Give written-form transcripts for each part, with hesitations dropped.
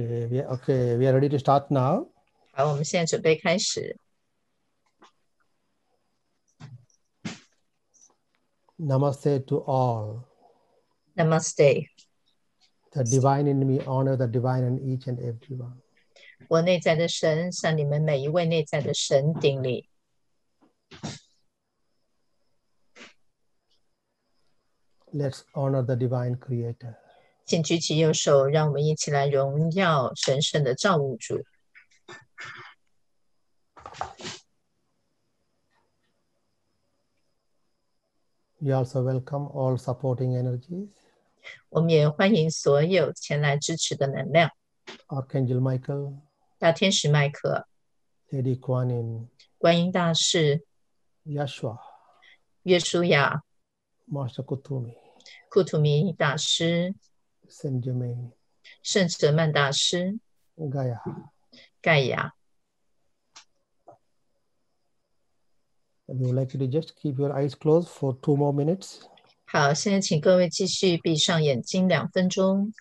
Okay, we are ready to start now. 好，我们现在准备开始。Namaste to all. Namaste。 The divine in me honor the divine in each and everyone. 我内在的神向你们每一位内在的神顶礼。Let's honor the divine creator. 请举起右手，让我们一起来荣耀神圣的造物主。We also welcome all supporting energies. 我们也欢迎所有前来支持的能量。Archangel Michael, 大天使麦克、 Lady Kuan Yin, 观音大士、 Yeshua, 约书亚、 Master Kutumi, 库图米大师、 Saint Germain, 圣哲曼大师、 Gaia. 盖亚。 We would like you to just keep your eyes closed for 2 more minutes. 好，现在请各位继续闭上眼睛2分钟。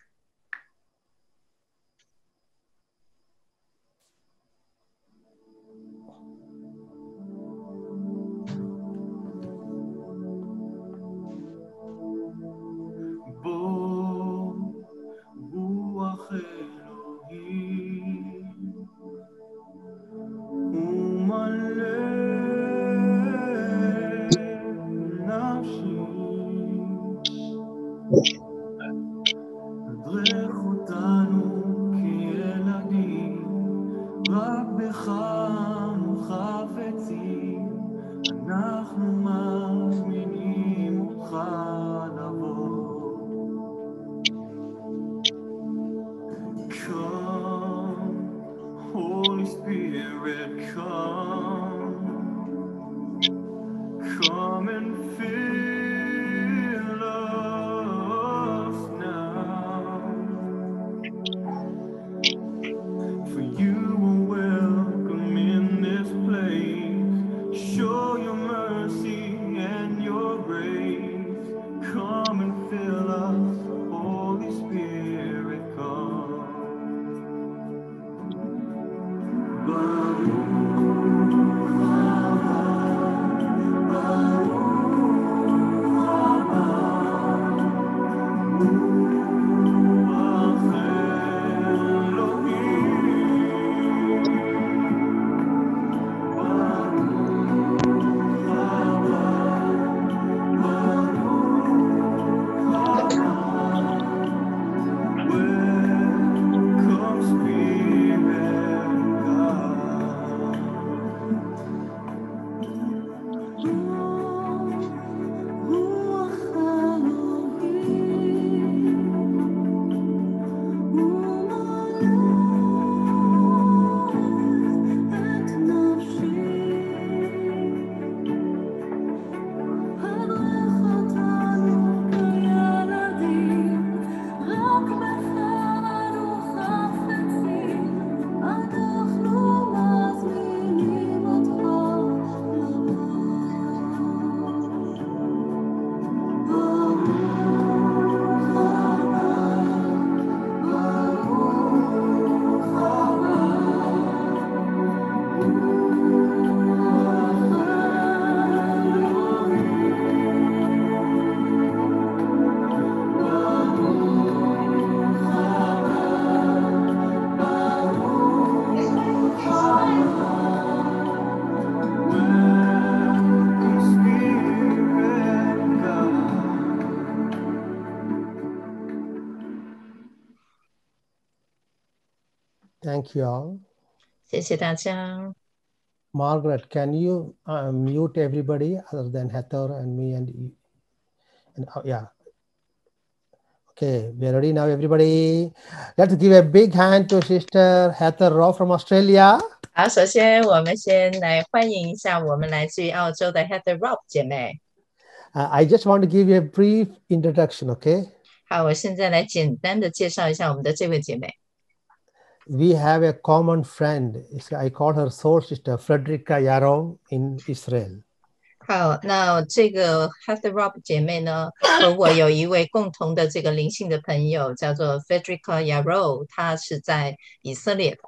Thank you all. 谢谢大家。 Margaret, can you mute everybody other than Heather and me and you? And, yeah. Okay, we are ready now, everybody. Let's give a big hand to Sister Heather Robb from Australia. 好，首先我们先来欢迎一下我们来自于澳洲的 Heather Robb 姐妹。I just want to give you a brief introduction, okay? 好，我现在来简单的介绍一下我们的这位姐妹。 We have a common friend. I call her soul sister, Frederica Yarrow in Israel. 好，那这个 Heather Robb 姐妹呢，和我有一位共同的这个灵性的朋友，叫做 Federica Yarrow，她是在以色列的。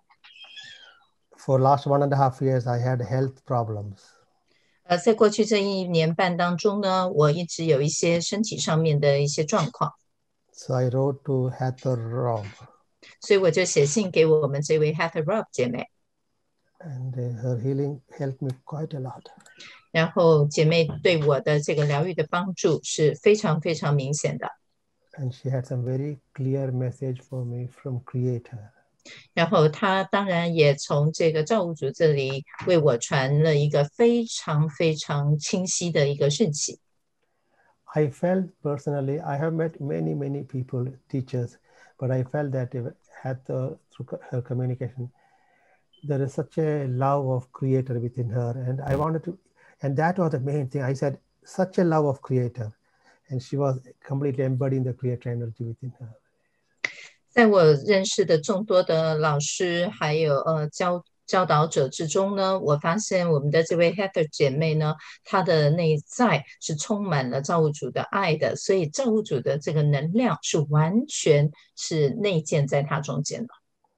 For last 1.5 years, I had health problems. 在过去这1年半当中呢，我一直有一些身体上面的一些状况。So I wrote to Heather Robb. 所以我就写信给我们这位 Heather Robb 姐妹。And her healing helped me quite a lot. 然后姐妹对我的这个疗愈的帮助是非常非常明显的。And she had some very clear message for me from Creator. 然后她当然也从这个造物主这里为我传了一个非常非常清晰的一个讯息。I felt personally, I have met many people, teachers, but I felt that Heather, through her communication, there is such a love of Creator within her, and I wanted to, and that was the main thing. I said, such a love of Creator, and she was completely embodying the Creator energy within her. 在我认识的众多的老师还有教导者之中呢，我发现我们的这位 Heather 姐妹呢，她的内在是充满了造物主的爱的，所以造物主的这个能量是完全是内建在她中间的。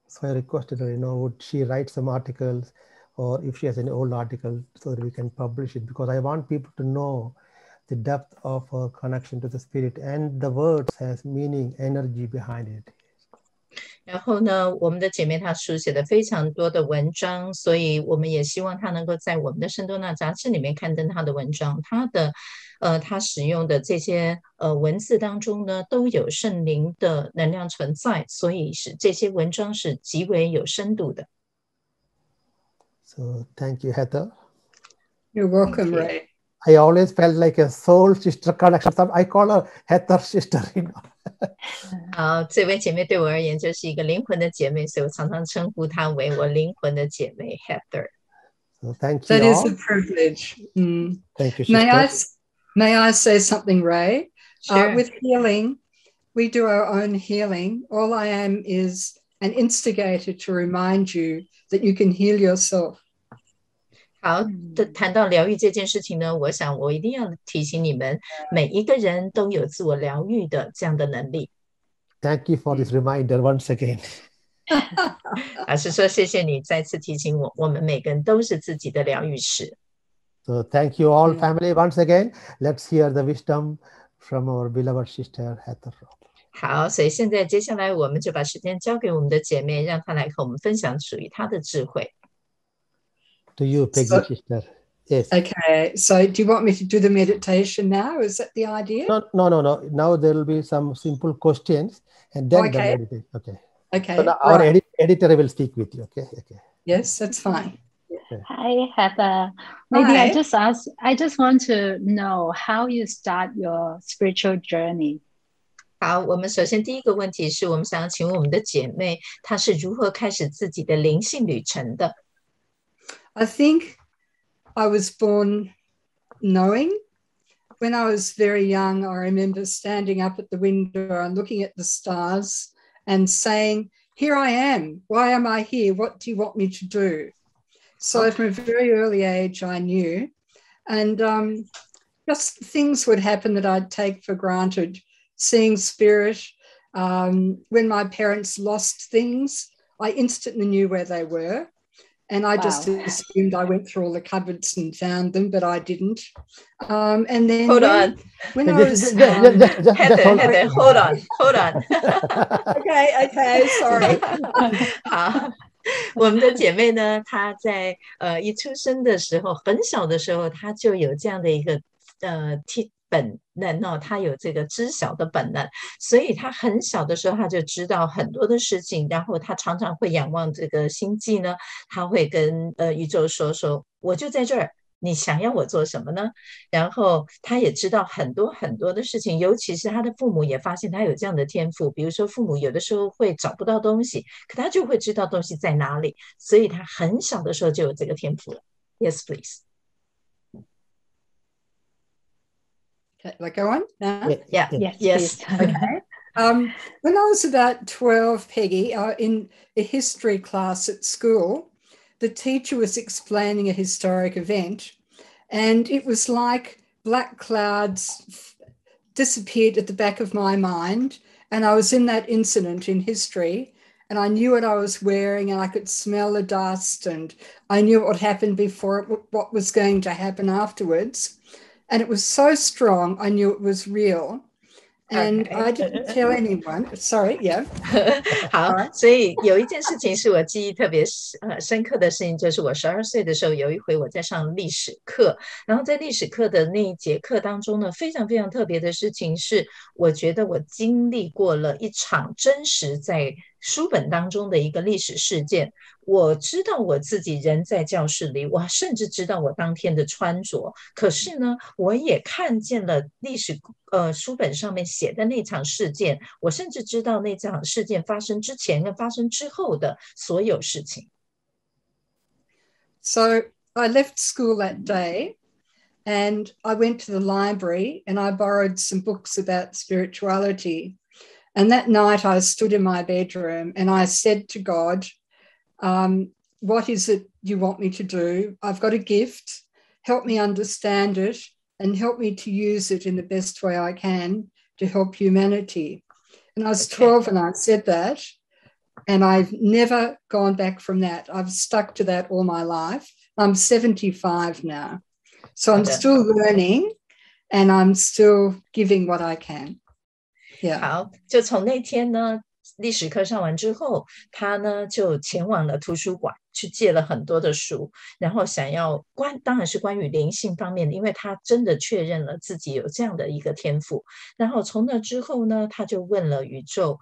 So I requested her, would she write some articles, or if she has any old article, so that we can publish it, because I want people to know the depth of her connection to the spirit, and the words has meaning, energy behind it. 然后呢，我们的姐妹她书写的非常多的文章，所以我们也希望她能够在我们的圣多纳杂志里面刊登她的文章。她使用的这些文字当中呢，都有圣灵的能量存在，所以这些文章是极为有深度的。So thank you, Heather. You're welcome, Ray. I always felt like a soul sister connection. I call her Heather sister. 这位姐妹对我而言就是一个灵魂的姐妹，所以我常常称呼她为我灵魂的姐妹 Heather。So thank you. That all. is a privilege. Thank you, sister. May I say something, Ray? Sure. With healing, we do our own healing. All I am is an instigator to remind you that you can heal yourself. 好，谈到疗愈这件事情呢，我想我一定要提醒你们，每一个人都有自我疗愈的这样的能力。Thank you for this reminder once again. 是说谢谢你再次提醒我，我们每个人都是自己的疗愈师。So thank you all, family, once again. Let's hear the wisdom from our beloved sister Heather Robb. 好，所以现在接下来我们就把时间交给我们的姐妹，让她来和我们分享属于她的智慧。To you, Peggy, sister. Yes. Okay, so do you want me to do the meditation now? Is that the idea? No. Now there will be some simple questions, and then the meditation. Okay. Okay. So now our editor will speak with you. Okay. Yes, that's fine. Okay. Hi, Heather. Maybe Hi. I just want to know how you start your spiritual journey. 好，我们首先第一个问题是我们想要请问我们的姐妹，她是如何开始自己的灵性旅程的？ I think I was born knowing. When I was very young, I remember standing up at the window and looking at the stars and saying, "Here I am. Why am I here? What do you want me to do?" So from a very early age, I knew. And just things would happen that I'd take for granted. Seeing spirit. When my parents lost things, I instantly knew where they were. And I just assumed I went through all the cupboards and found them, but I didn't. And then Hold on. When I was Heather, hold on. Okay, sorry. 好，我们的姐妹呢，她在一出生的时候，很小的时候，她就有这样的一个本能哦，他有这个知晓的本能，所以他很小的时候他就知道很多的事情，然后他常常会仰望这个星际呢，他会跟宇宙说我就在这儿，你想要我做什么呢？然后他也知道很多很多的事情，尤其是他的父母也发现他有这样的天赋，比如说父母有的时候会找不到东西，可他就会知道东西在哪里，所以他很小的时候就有这个天赋了。Yes, please. Okay, like go on now? Yeah. Yes. Okay. When I was about 12, Peggy, in a history class at school, the teacher was explaining a historic event, And it was like black clouds disappeared at the back of my mind. And I was in that incident in history, and I knew what I was wearing, and I could smell the dust, and I knew what happened before it, what was going to happen afterwards. And it was so strong, I knew it was real. And I didn't tell anyone. Sorry, yeah. 好，所以有一件事情是我记忆特别深刻的事情，就是我12岁的时候，有一回我在上历史课，然后在历史课的那一节课当中呢，非常非常特别的事情是，我觉得我经历过了一场真实在书本当中的一个历史事件。我知道我自己人在教室里，我甚至知道我当天的穿着，可是呢，我也看见了历史书本上面写的那场事件，我甚至知道那场事件发生之前跟发生之后的所有事情。So I left school that day and I went to the library and I borrowed some books about spirituality. And that night I stood in my bedroom and I said to God, what is it you want me to do? I've got a gift. Help me understand it and help me to use it in the best way I can to help humanity. And I was 12 and I said that, and I've never gone back from that. I've stuck to that all my life. I'm 75 now. So I'm still learning and I'm still giving what I can. Yeah. 好，就从那天呢，历史课上完之后，他呢就前往了图书馆，去借了很多的书，然后想要当然是关于灵性方面的，因为他真的确认了自己有这样的一个天赋。然后从那之后呢，他就问了宇宙，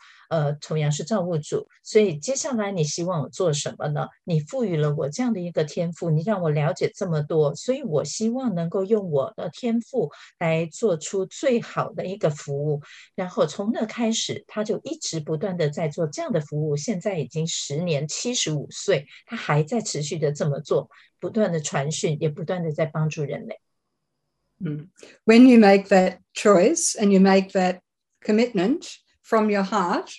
同样是造物主，所以接下来你希望我做什么呢？你赋予了我这样的一个天赋，你让我了解这么多，所以我希望能够用我的天赋来做出最好的一个服务。然后从那开始，他就一直不断的在做这样的服务，现在已经10年，75岁，他还在持续的这么做，不断的传讯，也不断的在帮助人类。When you make that choice and you make that commitment from your heart,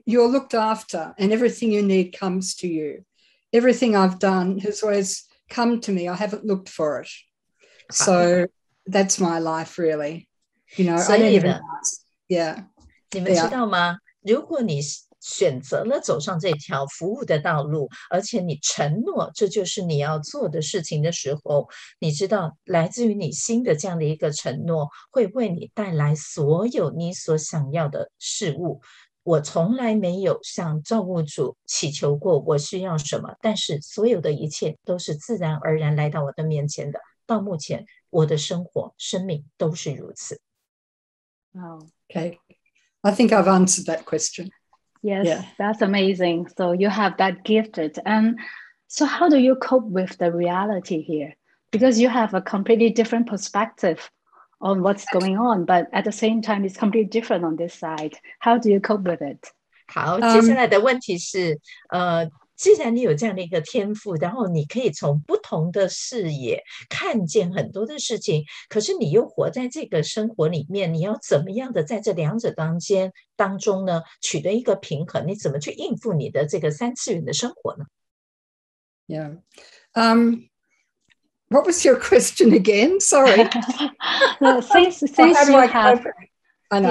you're looked after and everything you need comes to you. Everything I've done has always come to me. I haven't looked for it. So that's my life, really. You know, I don't even ask. Yeah. 你们知道吗？如果你选择了走上这条服务的道路，而且你承诺这就是你要做的事情的时候，你知道来自于你心的这样的一个承诺，会为你带来所有你所想要的事物。我从来没有向造物主祈求过我需要什么，但是所有的一切都是自然而然来到我的面前的。到目前，我的生活、生命都是如此。Wow. Okay. I think I've answered that question. Yes, Yeah. That's amazing. So you have that gifted. And so how do you cope with the reality here? Because you have a completely different perspective on what's going on, but at the same time, it's completely different on this side. How do you cope with it? 好，接下来的问题是，既然你有这样的一个天赋，然后你可以从不同的视野看见很多的事情，可是你又活在这个生活里面，你要怎么样的在这两者当中呢，取得一个平衡？你怎么去应付你的这个3次元的生活呢？ Yeah. What was your question again? Sorry. Since you have, I know.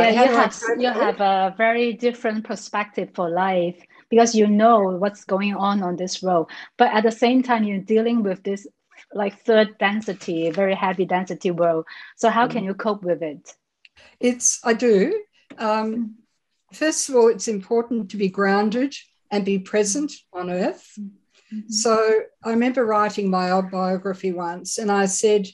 you have a very different perspective for life because you know what's going on this road. But at the same time, you're dealing with this like third density, very heavy density world. So how can you cope with it? I do. First of all, it's important to be grounded and be present on earth. So I remember writing my autobiography once, and I said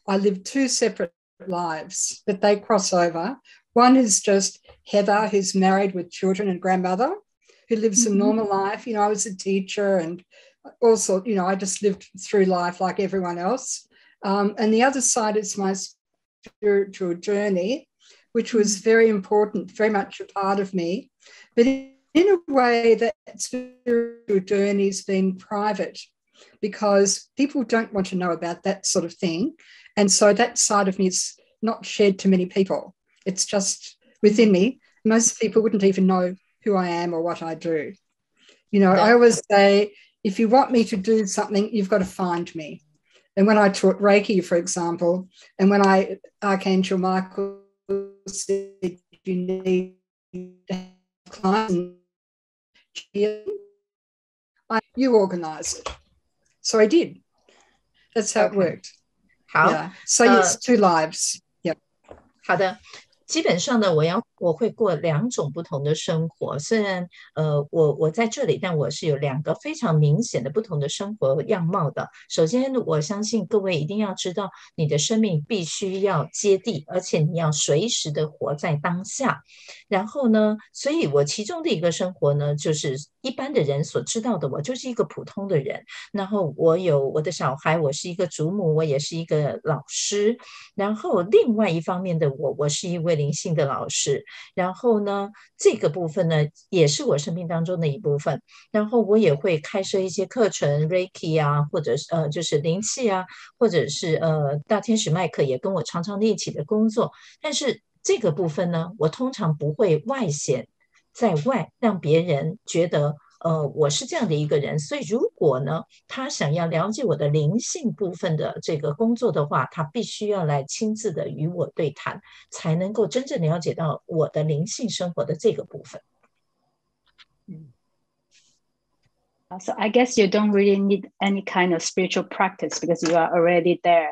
I live 2 separate lives, but they cross over. One is just Heather, who's married with children and grandmother, who lives a normal life. You know, I was a teacher and also, you know, I just lived through life like everyone else. And the other side is my spiritual journey, which was very important, very much a part of me. But in a way, that spiritual journey has been private because people don't want to know about that sort of thing. And so that side of me is not shared to many people. It's just within me. Most people wouldn't even know who I am or what I do. You know, I always say, if you want me to do something, you've got to find me. And when I taught Reiki, for example, and when Archangel Michael said you need to have clients, you organize it. So I did. That's how it worked. 好 Yeah. So it's 2 lives. Yeah. 好的。基本上呢，我会过2种不同的生活。虽然我在这里，但我是有2个非常明显的不同的生活样貌的。首先，我相信各位一定要知道，你的生命必须要接地，而且你要随时的活在当下。然后呢，所以我其中的一个生活呢，就是一般的人所知道的，我就是一个普通的人。然后我有我的小孩，我是一个祖母，我也是一个老师。然后另外一方面的我是一位灵性的老师。然后呢，这个部分呢，也是我生命当中的一部分。然后我也会开设一些课程 ，Reiki 啊，或者是就是灵气啊，或者是大天使麦克也跟我常常一起的工作。但是这个部分呢，我通常不会外显在外，让别人觉得我是这样的一个人。所以如果呢，他想要了解我的灵性部分的这个工作的话，他必须要来亲自的与我对谈，才能够真正了解到我的灵性生活的这个部分。So I guess you don't really need any kind of spiritual practice because you are already there.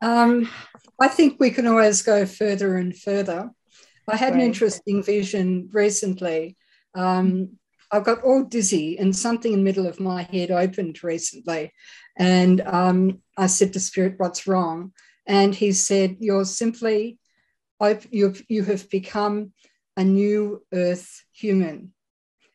I think we can always go further and further. I had an Right. interesting vision recently. I got all dizzy and something in the middle of my head opened recently. And I said to Spirit, what's wrong? And he said, you're simply, you have become a new earth human.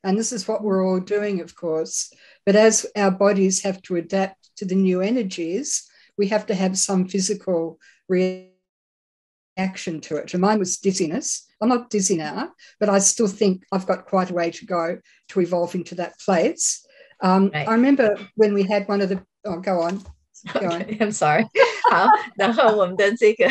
And this is what we're all doing, of course. But as our bodies have to adapt to the new energies, we have to have some physical reaction to it. And mine was dizziness. I'm not dizzy now, but I still think I've got quite a way to go to evolve into that place. Right. I remember when we had one of the, oh, go on. Okay, I'm sorry. 好，然后我们的这个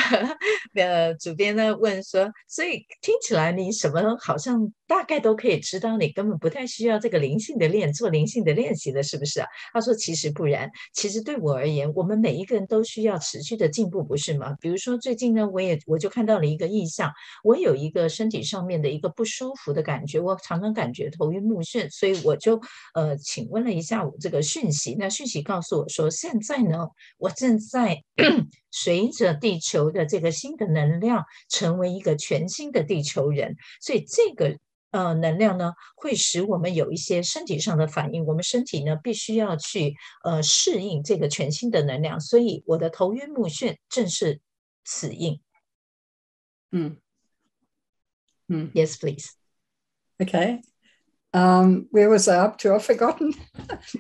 主编呢问说，所以听起来你什么好像大概都可以知道，你根本不太需要这个灵性的做灵性的练习的，是不是啊？他说其实不然，其实对我而言，我们每一个人都需要持续的进步，不是吗？比如说最近呢，我就看到了一个异象，我有一个身体上面的一个不舒服的感觉，我常常感觉头晕目眩，所以我就请问了一下我这个讯息，那讯息告诉我说，现在呢，我正在随着地球的这个新的能量，成为一个全新的地球人，所以这个能量呢，会使我们有一些身体上的反应，我们身体呢必须要去适应这个全新的能量，所以我的头晕目眩正是此应。Yes, please. Okay. Where was I up to? I've forgotten.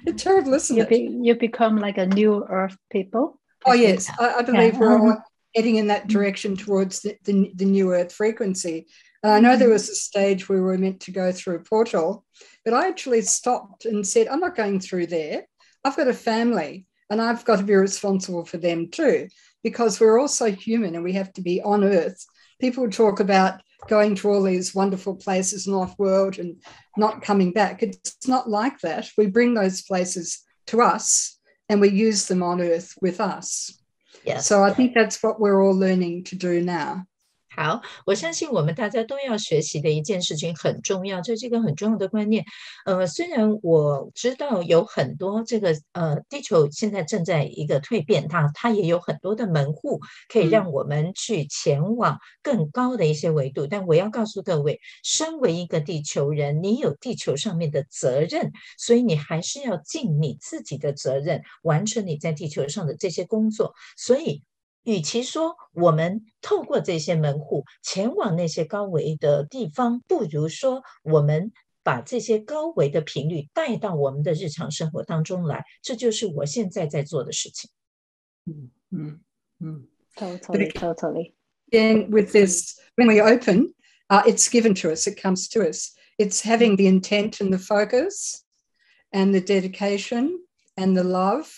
It's terrible, isn't it? You become like a new earth people. Oh, yes. I believe we're all heading in that direction towards the new earth frequency. I know there was a stage where we were meant to go through a portal, but I actually stopped and said, I'm not going through there. I've got a family and I've got to be responsible for them too, because we're also human and we have to be on earth. People talk about going to all these wonderful places in off-world and not coming back. It's not like that. We bring those places to us and we use them on earth with us. Yes. So I think that's what we're all learning to do now. 好，我相信我们大家都要学习的一件事情很重要，这是一个很重要的观念。虽然我知道有很多这个地球现在正在一个蜕变，它也有很多的门户可以让我们去前往更高的一些维度，但我要告诉各位，身为一个地球人，你有地球上面的责任，所以你还是要尽你自己的责任，完成你在地球上的这些工作。所以与其说我们透过这些门户前往那些高维的地方，不如说我们把这些高维的频率带到我们的日常生活当中来，这就是我现在在做的事情。Totally. And with this, when we open, it's given to us, it comes to us. It's having the intent and the focus and the dedication and the love.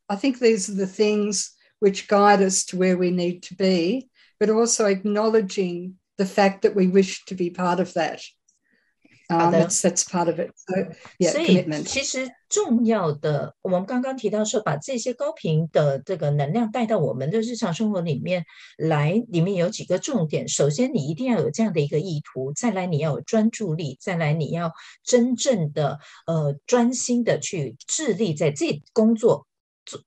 I think these are the things which guide us to where we need to be, but also acknowledging the fact that we wish to be part of that. That's part of it. So, yeah, 所以 commitment. 其实重要的，我们刚刚提到说，把这些高频的这个能量带到我们的日常生活里面来，里面有几个重点。首先，你一定要有这样的一个意图；再来，你要有专注力；再来，你要真正的专心的去致力在这工作。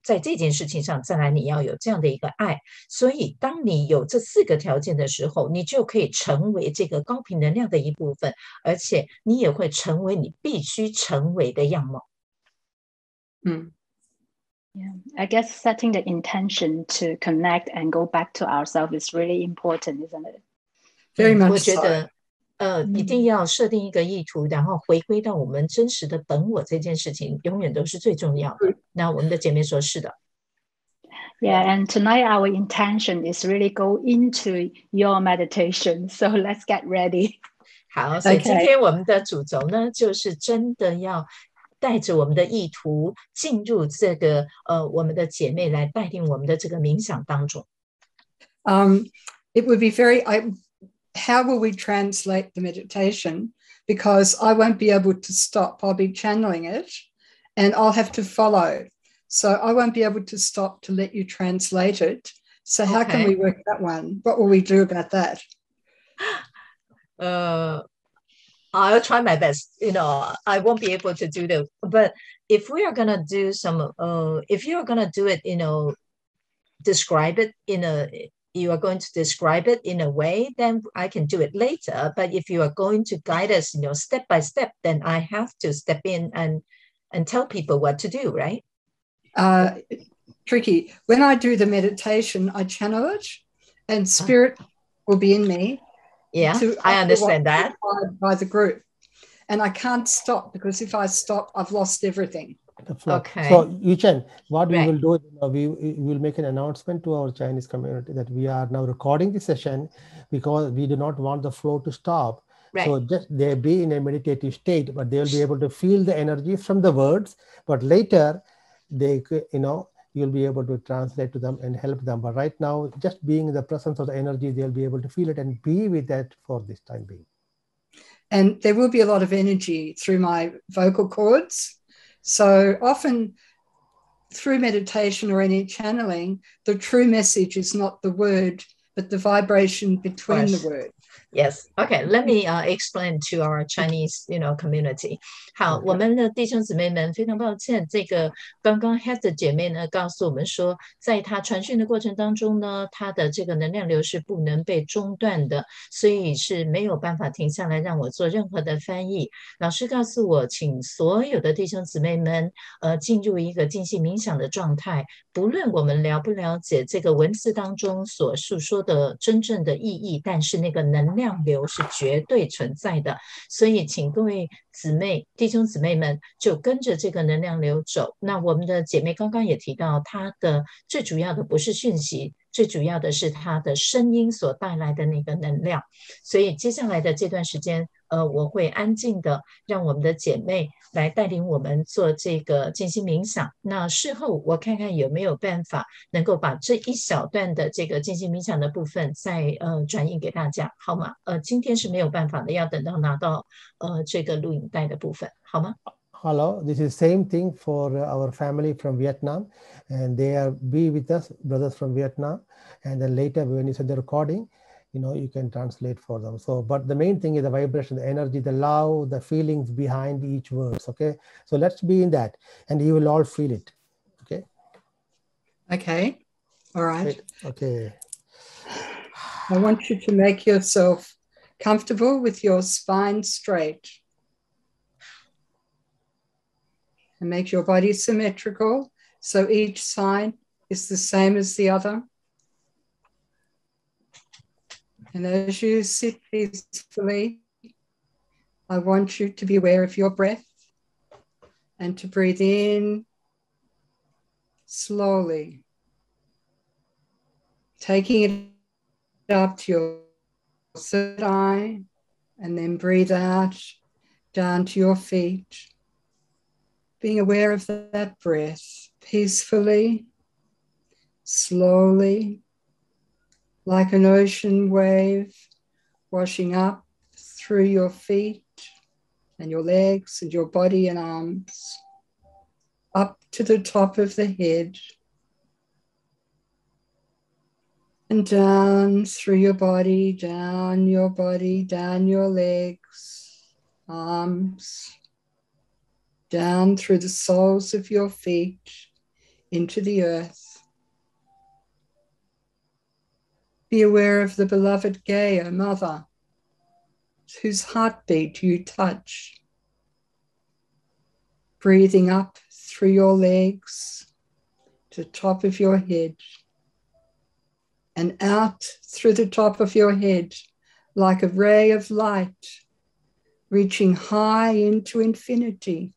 在这件事情上，再来你要有这样的一个爱，所以当你有这4个条件的时候，你就可以成为这个高频能量的一部分，而且你也会成为你必须成为的样貌。Yeah, I guess setting the intention to connect and go back to ourselves is really important, isn't it? Very much so. 我觉得一定要设定一个意图，然后回归到我们真实的本我这件事情，永远都是最重要的。那我们的姐妹说是的。Yeah, and tonight our intention is really go into your meditation. So let's get ready. 好，所以今天我们的主轴呢，就是真的要带着我们的意图进入这个我们的姐妹来带领我们的这个冥想当中。It would be how will we translate the meditation? Because I won't be able to stop. I'll be channeling it and I'll have to follow. So I won't be able to stop to let you translate it. So how can we work that one? What will we do about that? I'll try my best. I won't be able to do that. But if we are going to do if you're going to do it, describe it you are going to describe it in a way, then I can do it later. But if you are going to guide us, step by step, then I have to step in and tell people what to do, right? Tricky. When I do the meditation, I channel it and spirit will be in me. Yeah, I understand that. By the group. And I can't stop because if I stop, I've lost everything. Okay. So, Yuchen, what we will do, we will make an announcement to our Chinese community that we are now recording the session because we do not want the flow to stop. Right. So just they'll be in a meditative state, but they'll be able to feel the energy from the words. But later, you'll be able to translate to them and help them. But right now, just being in the presence of the energy, they'll be able to feel it and be with that for this time being. And there will be a lot of energy through my vocal cords. So often through meditation or any channeling, the true message is not the word, but the vibration between the word. Yes. Okay. Let me explain to our Chinese, community. 好，我们的弟兄姊妹们，非常抱歉，这个刚刚 Heather 姐妹呢告诉我们说，在她传讯的过程当中呢，她的这个能量流是不能被中断的，所以是没有办法停下来让我做任何的翻译。老师告诉我，请所有的弟兄姊妹们，进入一个静心冥想的状态，不论我们了不了解这个文字当中所述说的真正的意义，但是那个能量流是绝对存在的，所以请各位弟兄姊妹们就跟着这个能量流走。那我们的姐妹刚刚也提到，她的最主要的不是讯息，最主要的是她的声音所带来的那个能量。所以接下来的这段时间，我会安静的让我们的姐妹来带领我们做这个静心冥想。那事后我看看有没有办法能够把这一小段的这个静心冥想的部分再转印给大家，好吗？今天是没有办法的，要等到拿到这个录影带的部分，好吗？ Hello, this is same thing for our family from Vietnam, and they are be with us, brothers from Vietnam, and then later when you send the recording, you can translate for them. So, but the main thing is the vibration, the energy, the love, the feelings behind each words. Okay, so let's be in that, and you will all feel it. Okay. Okay. All right. Great. Okay. I want you to make yourself comfortable with your spine straight. And make your body symmetrical, so each side is the same as the other. And as you sit peacefully, I want you to be aware of your breath and to breathe in slowly, taking it up to your third eye, and then breathe out down to your feet. Being aware of that breath peacefully, slowly, like an ocean wave washing up through your feet and your legs and your body and arms, up to the top of the head, and down through your body, down your legs, arms, down through the soles of your feet into the earth. Be aware of the beloved Gaia, Mother, whose heartbeat you touch. Breathing up through your legs to the top of your head, and out through the top of your head like a ray of light, reaching high into infinity.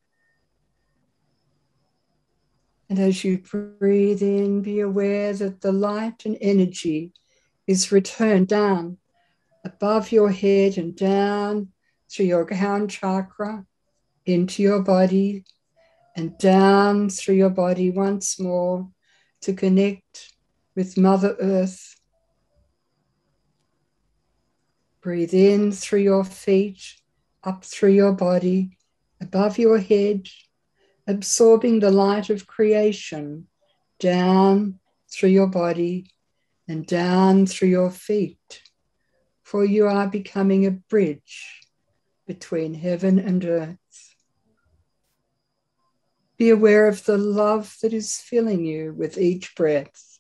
And as you breathe in, be aware that the light and energy is returned down above your head and down through your crown chakra into your body and down through your body once more to connect with Mother Earth. Breathe in through your feet, up through your body, above your head, absorbing the light of creation down through your body and down through your feet, for you are becoming a bridge between heaven and earth. Be aware of the love that is filling you with each breath,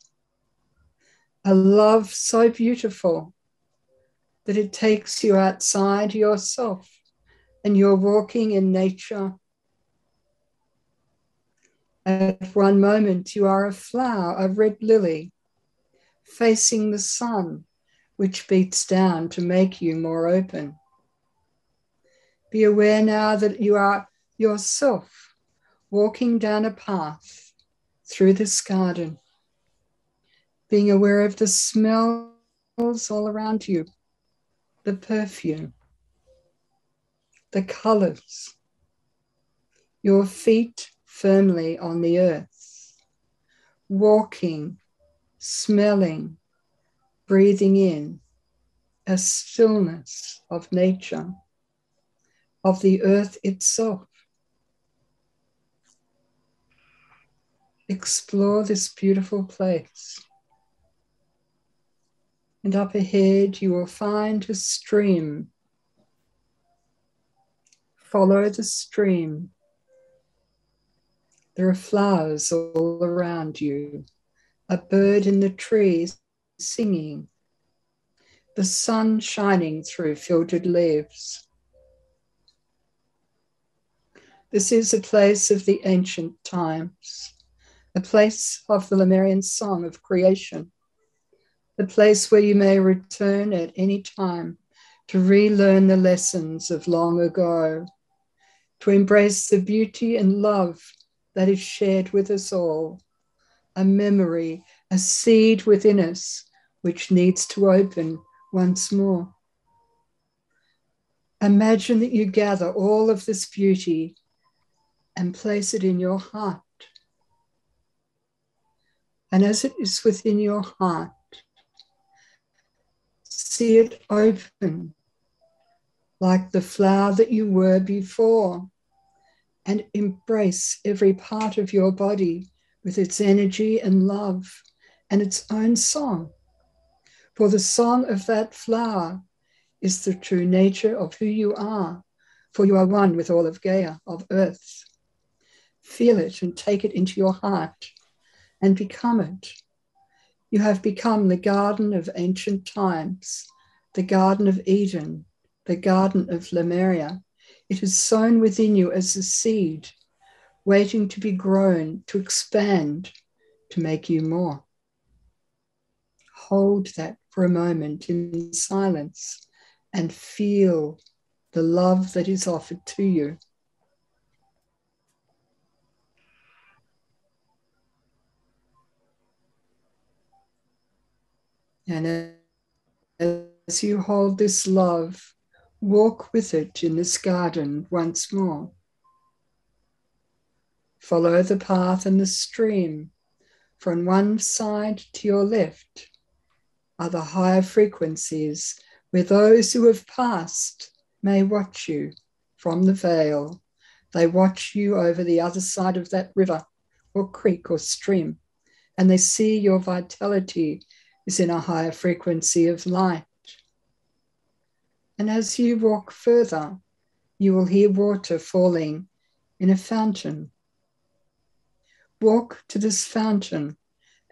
a love so beautiful that it takes you outside yourself and you're walking in nature. At one moment, you are a flower, a red lily, facing the sun, which beats down to make you more open. Be aware now that you are yourself walking down a path through this garden, being aware of the smells all around you, the perfume, the colors, your feet firmly on the earth, walking, smelling, breathing in a stillness of nature, of the earth itself. Explore this beautiful place. And up ahead, you will find a stream. Follow the stream. There are flowers all around you, a bird in the trees singing, the sun shining through filtered leaves. This is a place of the ancient times, a place of the Lemurian song of creation, a place where you may return at any time to relearn the lessons of long ago, to embrace the beauty and love that is shared with us all, a memory, a seed within us which needs to open once more. Imagine that you gather all of this beauty and place it in your heart. And as it is within your heart, see it open like the flower that you were before, and embrace every part of your body with its energy and love and its own song. For the song of that flower is the true nature of who you are, for you are one with all of Gaia, of earth. Feel it and take it into your heart and become it. You have become the garden of ancient times, the Garden of Eden, the Garden of Lemuria. It is sown within you as a seed, waiting to be grown, to expand, to make you more. Hold that for a moment in silence and feel the love that is offered to you. And as you hold this love, walk with it in this garden once more. Follow the path and the stream. From one side to your left are the higher frequencies where those who have passed may watch you from the veil, they watch you over the other side of that river or creek or stream, and they see your vitality is in a higher frequency of light. And as you walk further, you will hear water falling in a fountain. Walk to this fountain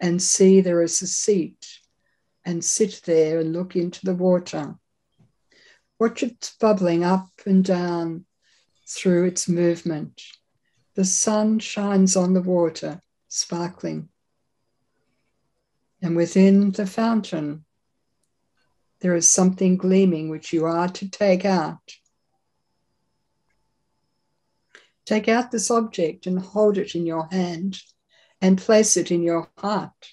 and see there is a seat, and sit there and look into the water. Watch it bubbling up and down through its movement. The sun shines on the water, sparkling. And within the fountain, there is something gleaming which you are to take out. Take out this object and hold it in your hand and place it in your heart.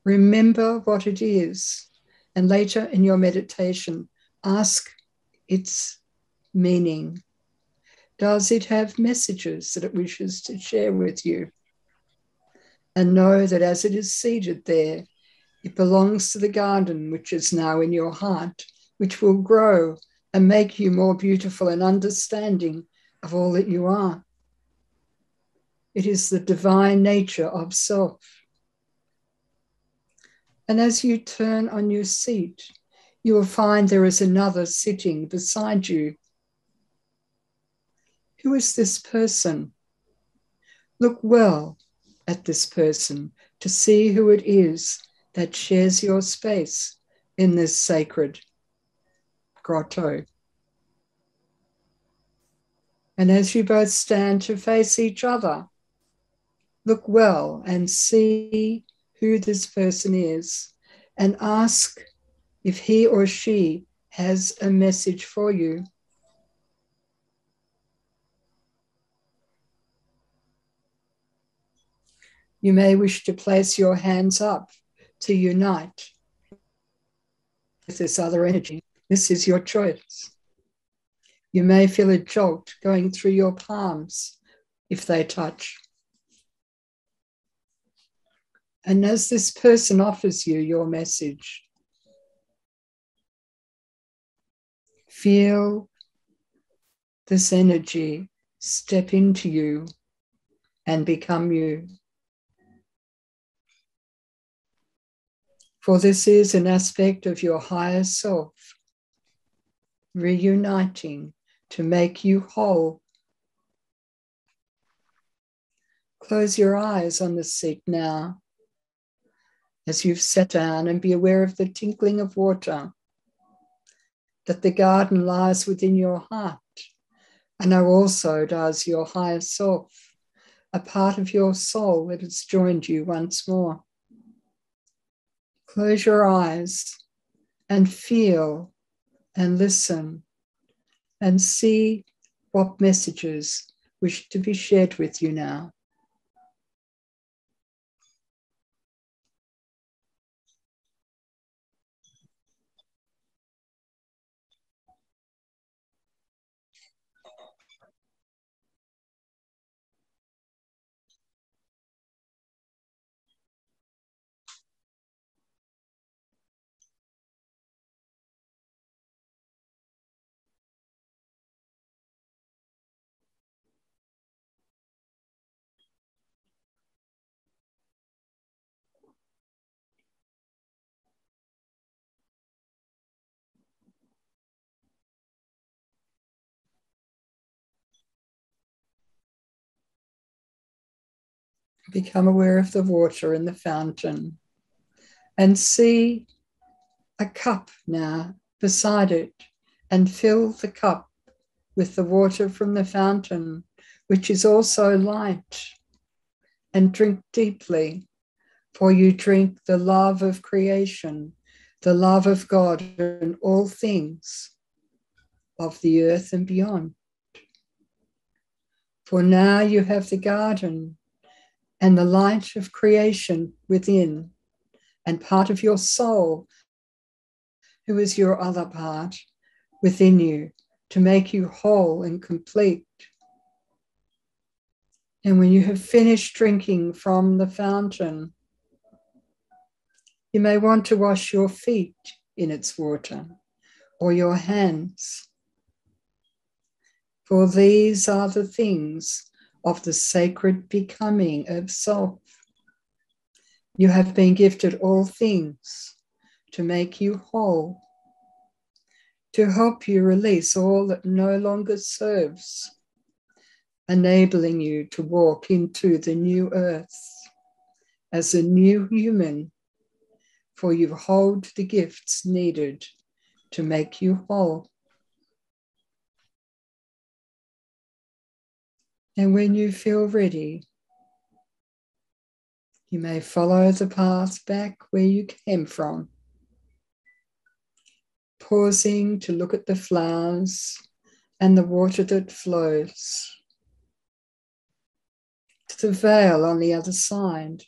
Remember what it is, and later in your meditation, ask its meaning. Does it have messages that it wishes to share with you? And know that as it is seated there, it belongs to the garden which is now in your heart, which will grow and make you more beautiful and understanding of all that you are. It is the divine nature of self. And as you turn on your seat, you will find there is another sitting beside you. Who is this person? Look well at this person to see who it is that shares your space in this sacred grotto. And as you both stand to face each other, look well and see who this person is, and ask if he or she has a message for you. You may wish to place your hands up to unite with this other energy. This is your choice. You may feel a jolt going through your palms if they touch. And as this person offers you your message, feel this energy step into you and become you. For this is an aspect of your higher self, reuniting to make you whole. Close your eyes on the seat now, as you've sat down, and be aware of the tinkling of water, that the garden lies within your heart, and now also does your higher self, a part of your soul that has joined you once more. Close your eyes and feel and listen and see what messages wish to be shared with you now. Become aware of the water in the fountain and see a cup now beside it, and fill the cup with the water from the fountain, which is also light, and drink deeply, for you drink the love of creation, the love of God and all things of the earth and beyond. For now you have the garden and the light of creation within, and part of your soul, who is your other part, within you, to make you whole and complete. And when you have finished drinking from the fountain, you may want to wash your feet in its water, or your hands. For these are the things of the sacred becoming of self. You have been gifted all things to make you whole, to help you release all that no longer serves, enabling you to walk into the new earth as a new human, for you hold the gifts needed to make you whole. And when you feel ready, you may follow the path back where you came from, pausing to look at the flowers and the water that flows, to the veil on the other side,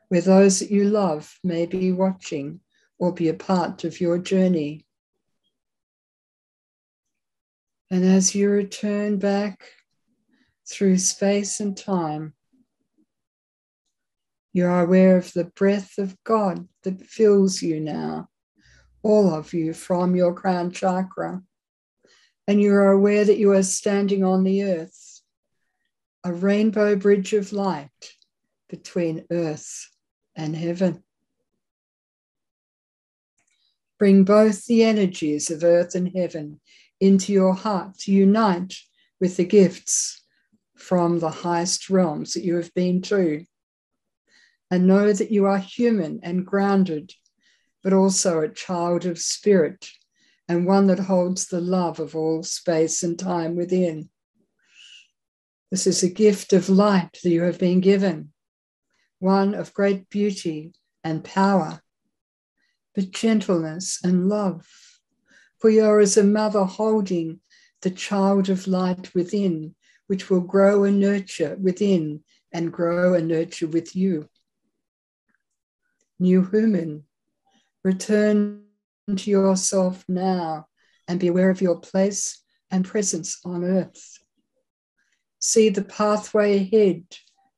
where those that you love may be watching or be a part of your journey. And as you return back through space and time, you are aware of the breath of God that fills you now, all of you from your crown chakra. And you are aware that you are standing on the earth, a rainbow bridge of light between earth and heaven. Bring both the energies of earth and heaven into your heart to unite with the gifts from the highest realms that you have been to. And know that you are human and grounded, but also a child of spirit and one that holds the love of all space and time within. This is a gift of light that you have been given, one of great beauty and power, but gentleness and love. For you are as a mother holding the child of light within, which will grow and nurture within and grow and nurture with you. New human, return to yourself now and be aware of your place and presence on earth. See the pathway ahead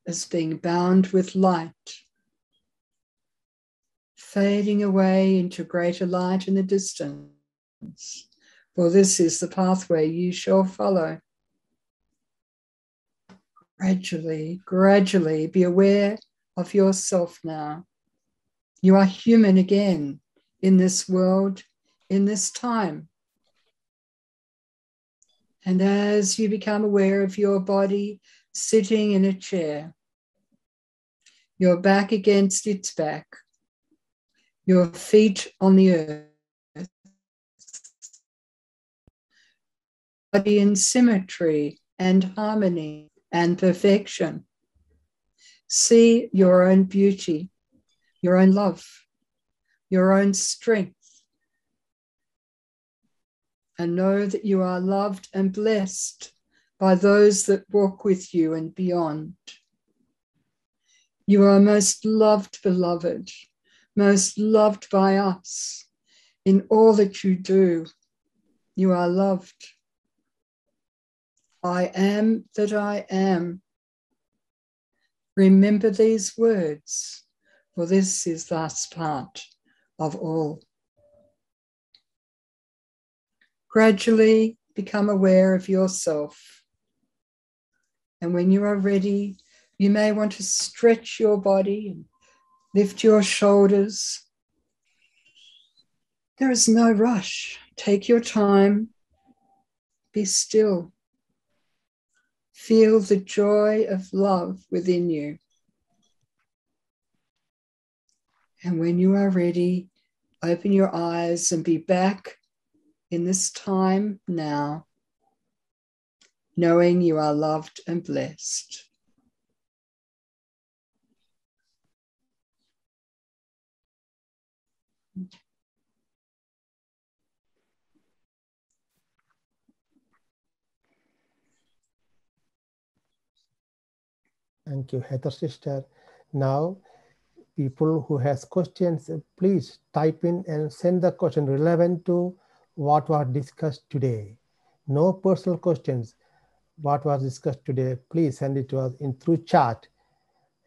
as being bound with light, fading away into greater light in the distance, for this is the pathway you shall follow. Gradually be aware of yourself now. You are human again in this world, in this time. And as you become aware of your body sitting in a chair, your back against its back, your feet on the earth, body in symmetry and harmony and perfection. See your own beauty, your own love, your own strength, and know that you are loved and blessed by those that walk with you and beyond. You are most loved, beloved, most loved by us. In all that you do, you are loved. I am that I am. Remember these words, for this is thus part of all. Gradually become aware of yourself. And when you are ready, you may want to stretch your body and lift your shoulders. There is no rush. Take your time. Be still. Feel the joy of love within you. And when you are ready, open your eyes and be back in this time now, knowing you are loved and blessed. Thank you, Heather sister. Now, people who has questions, please type in and send the question relevant to what was discussed today. No personal questions. What was discussed today, please send it to us in through chat.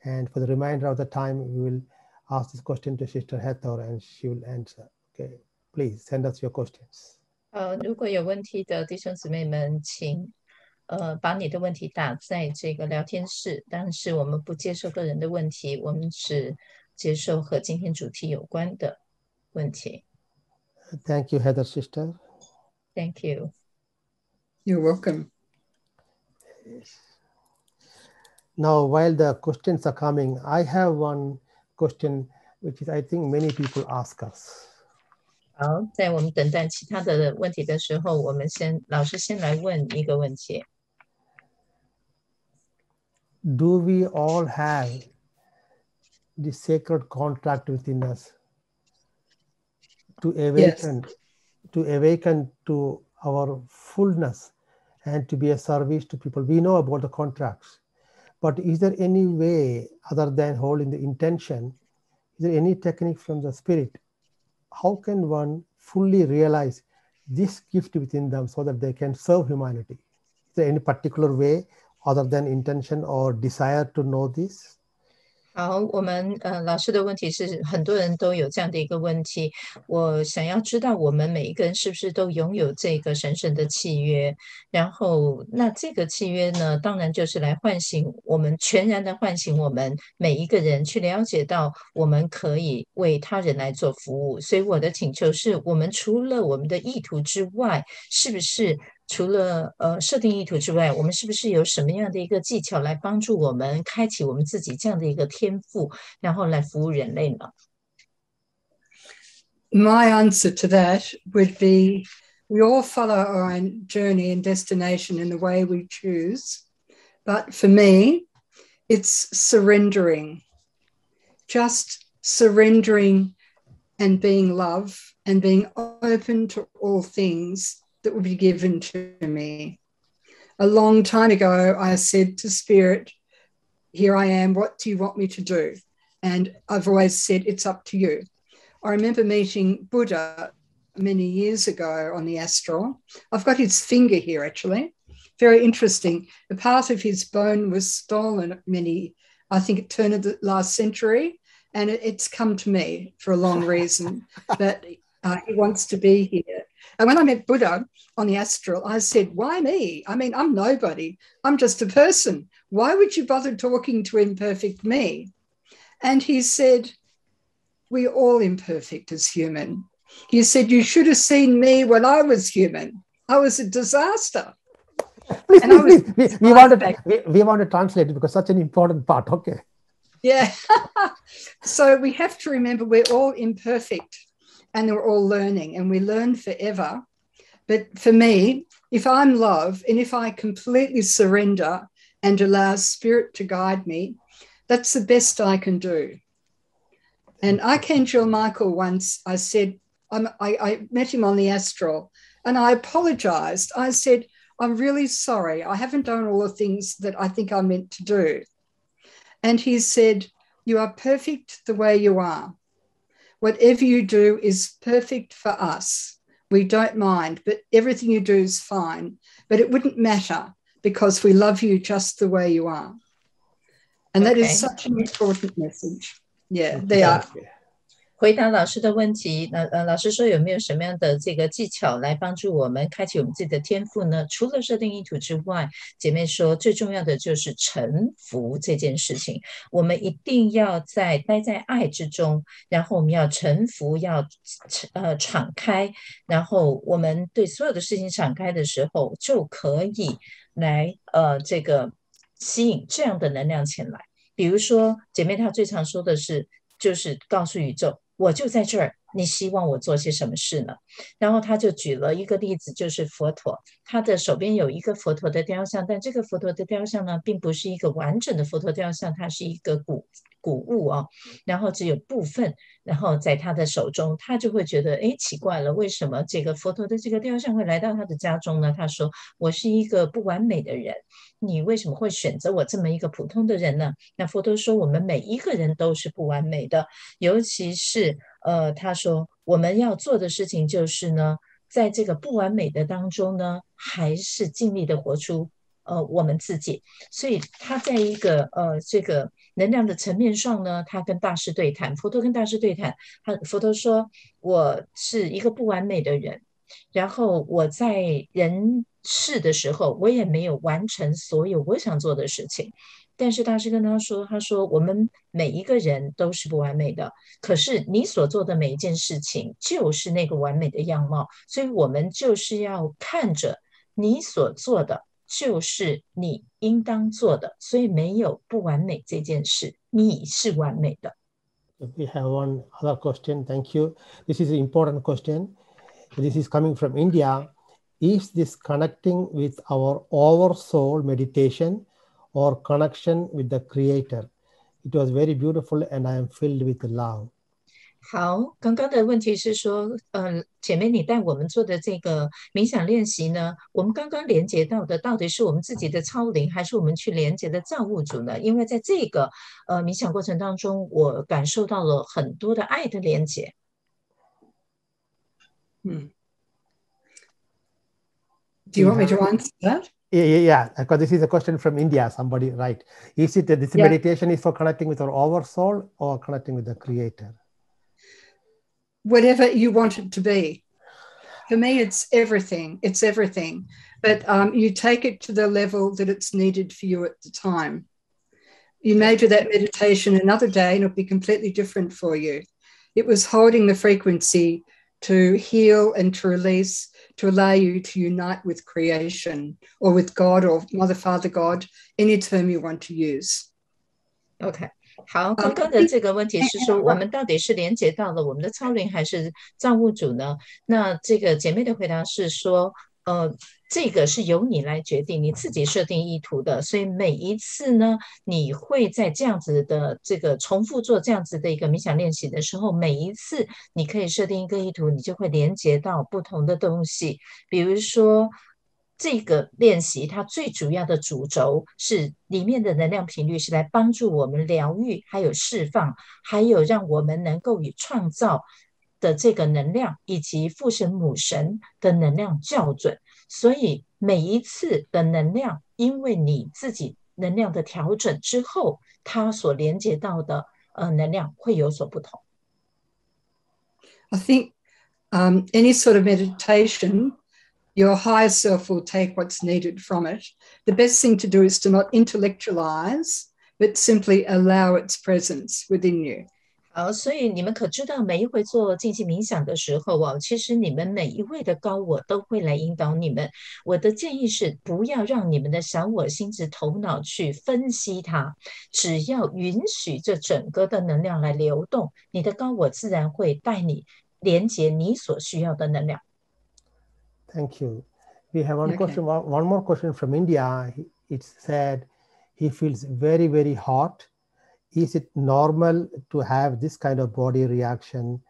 And for the remainder of the time, we will ask this question to Sister Heather and she will answer. Okay, please send us your questions. 如果有问题的弟兄姊妹们，请把你的问题打在这个聊天室，但是我们不接受个人的问题，我们只接受和今天主题有关的问题。Thank you, Heather sister. Thank you. You're welcome. Now, while the questions are coming, I have one question which is I think many people ask us. 好，在我们等待其他的问题的时候，老师先来问一个问题。Do we all have the sacred contract within us to awaken, Yes. to awaken to our fullness and to be a service to people? We know about the contracts, but is there any way other than holding the intention? Is there any technique from the spirit? How can one fully realize this gift within them so that they can serve humanity? Is there any particular way other than intention or desire to know this? 好，我们老师的问题是很多人都有这样的一个问题，我想要知道我们每一个人是不是都拥有这个神圣的契约，然后那这个契约呢，当然就是来唤醒我们，全然的唤醒我们每一个人去了解到我们可以为他人来做服务。所以我的请求是，我们除了我们的意图之外，是不是除了设定意图之外，我们是不是有什么样的一个技巧来帮助我们开启我们自己这样的一个天赋，然后来服务人类呢？ My answer to that would be we all follow our own journey and destination in the way we choose. But for me, it's surrendering. Just surrendering and being love and being open to all things that will be given to me. A long time ago, I said to Spirit, here I am, what do you want me to do? And I've always said, it's up to you. I remember meeting Buddha many years ago on the astral. I've got his finger here, actually. Very interesting. A part of his bone was stolen I think it turned of the last century, and it's come to me for a long reason that he wants to be here. And when I met Buddha on the astral, I said, why me? I mean, I'm nobody. I'm just a person. Why would you bother talking to imperfect me? And he said, we're all imperfect as human. He said, you should have seen me when I was human. I was a disaster. Please, we want to translate it because such an important part. Okay. Yeah. So we have to remember we're all imperfect and we're all learning, and we learn forever. But for me, if I'm love and if I completely surrender and allow Spirit to guide me, that's the best I can do. And Archangel Michael once, I said, I met him on the astral and I apologized. I said, I'm really sorry. I haven't done all the things that I think I meant to do. And he said, you are perfect the way you are. Whatever you do is perfect for us. We don't mind, but everything you do is fine. But it wouldn't matter because we love you just the way you are. And that is such an important message. Yeah, they are. 回答老师的问题，老师说有没有什么样的这个技巧来帮助我们开启我们自己的天赋呢？除了设定意图之外，姐妹说最重要的就是臣服这件事情。我们一定要待在爱之中，然后我们要臣服，要敞开，然后我们对所有的事情敞开的时候，就可以来这个吸引这样的能量前来。比如说，姐妹她最常说的是，就是告诉宇宙，我就在这儿，你希望我做些什么事呢？然后他就举了一个例子，就是佛陀，他的手边有一个佛陀的雕像，但这个佛陀的雕像呢，并不是一个完整的佛陀雕像，它是一个古物哦，然后只有部分，然后在他的手中，他就会觉得，哎，奇怪了，为什么这个佛陀的这个雕像会来到他的家中呢？他说，我是一个不完美的人，你为什么会选择我这么一个普通的人呢？那佛陀说，我们每一个人都是不完美的，尤其是他说我们要做的事情就是呢，在这个不完美的当中呢，还是尽力的活出我们自己。所以他在一个这个能量的层面上呢，他跟大师对谈，佛陀跟大师对谈，佛陀说我是一个不完美的人，然后我在人事的时候，我也没有完成所有我想做的事情。但是大师跟他说，他说我们每一个人都是不完美的，可是你所做的每一件事情就是那个完美的样貌，所以我们就是要看着你所做的就是你应当做的，所以没有不完美这件事，你是完美的。We have one other question. Thank you. This is an important question. This is coming from India. Is this connecting with our oversoul meditation or connection with the Creator? It was very beautiful and I am filled with love. 好，刚刚的问题是说，姐妹，你带我们做的这个冥想练习呢，我们刚刚连接到的到底是我们自己的超灵，还是我们去连接的造物主呢？因为在这个冥想过程当中，我感受到了很多的爱的连接。Do you want me to answer that? Yeah, because this is a question from India, somebody, right? Is it that this meditation is for connecting with our oversoul or connecting with the Creator? Whatever you want it to be. For me, it's everything. It's everything. But you take it to the level that it's needed for you at the time. You may do that meditation another day and it'll be completely different for you. It was holding the frequency to heal and to release, to allow you to unite with creation or with God or Mother, Father, God, any term you want to use. Okay. 好，刚刚的这个问题是说，我们到底是连接到了我们的超灵还是造物主呢？那这个姐妹的回答是说，这个是由你来决定，你自己设定意图的，所以每一次呢，你会在这样子的这个重复做这样子的一个冥想练习的时候，每一次你可以设定一个意图，你就会连接到不同的东西，比如说。这个练习它最主要的主轴是里面的能量频率是来帮助我们疗愈，还有释放，还有让我们能够与创造的这个能量以及父神母神的能量校准。所以每一次的能量，因为你自己能量的调整之后，它所连接到的能量会有所不同。I think any sort of meditation,your higher self will take what's needed from it. The best thing to do is to not intellectualize, but simply allow its presence within you. 好，所以你们可知道，每一回做静心冥想的时候啊，其实你们每一位的高我都会来引导你们。我的建议是，不要让你们的小我心智头脑去分析它，只要允许这整个的能量来流动，你的高我自然会带你连接你所需要的能量。Thank you. We have one question, one more question from India. It said he feels very, very hot. Is it normal to have this kind of body reaction?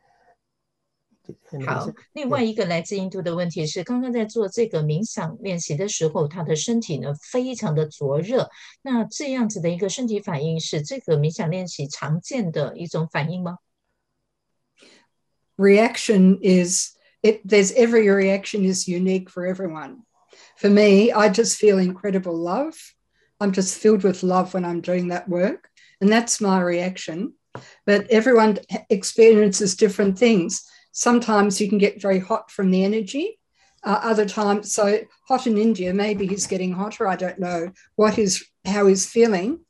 好，另外一个来自印度的问题是，刚刚在做这个冥想练习的时候，他的身体呢非常的灼热。那这样子的一个身体反应是这个冥想练习常见的一种反应吗？ Reaction is...there's every reaction is unique for everyone. For me, I just feel incredible love. I'm just filled with love when I'm doing that work. And that's my reaction. But everyone experiences different things. Sometimes you can get very hot from the energy. Other times, so hot in India, maybe he's getting hotter. I don't know how he's feeling.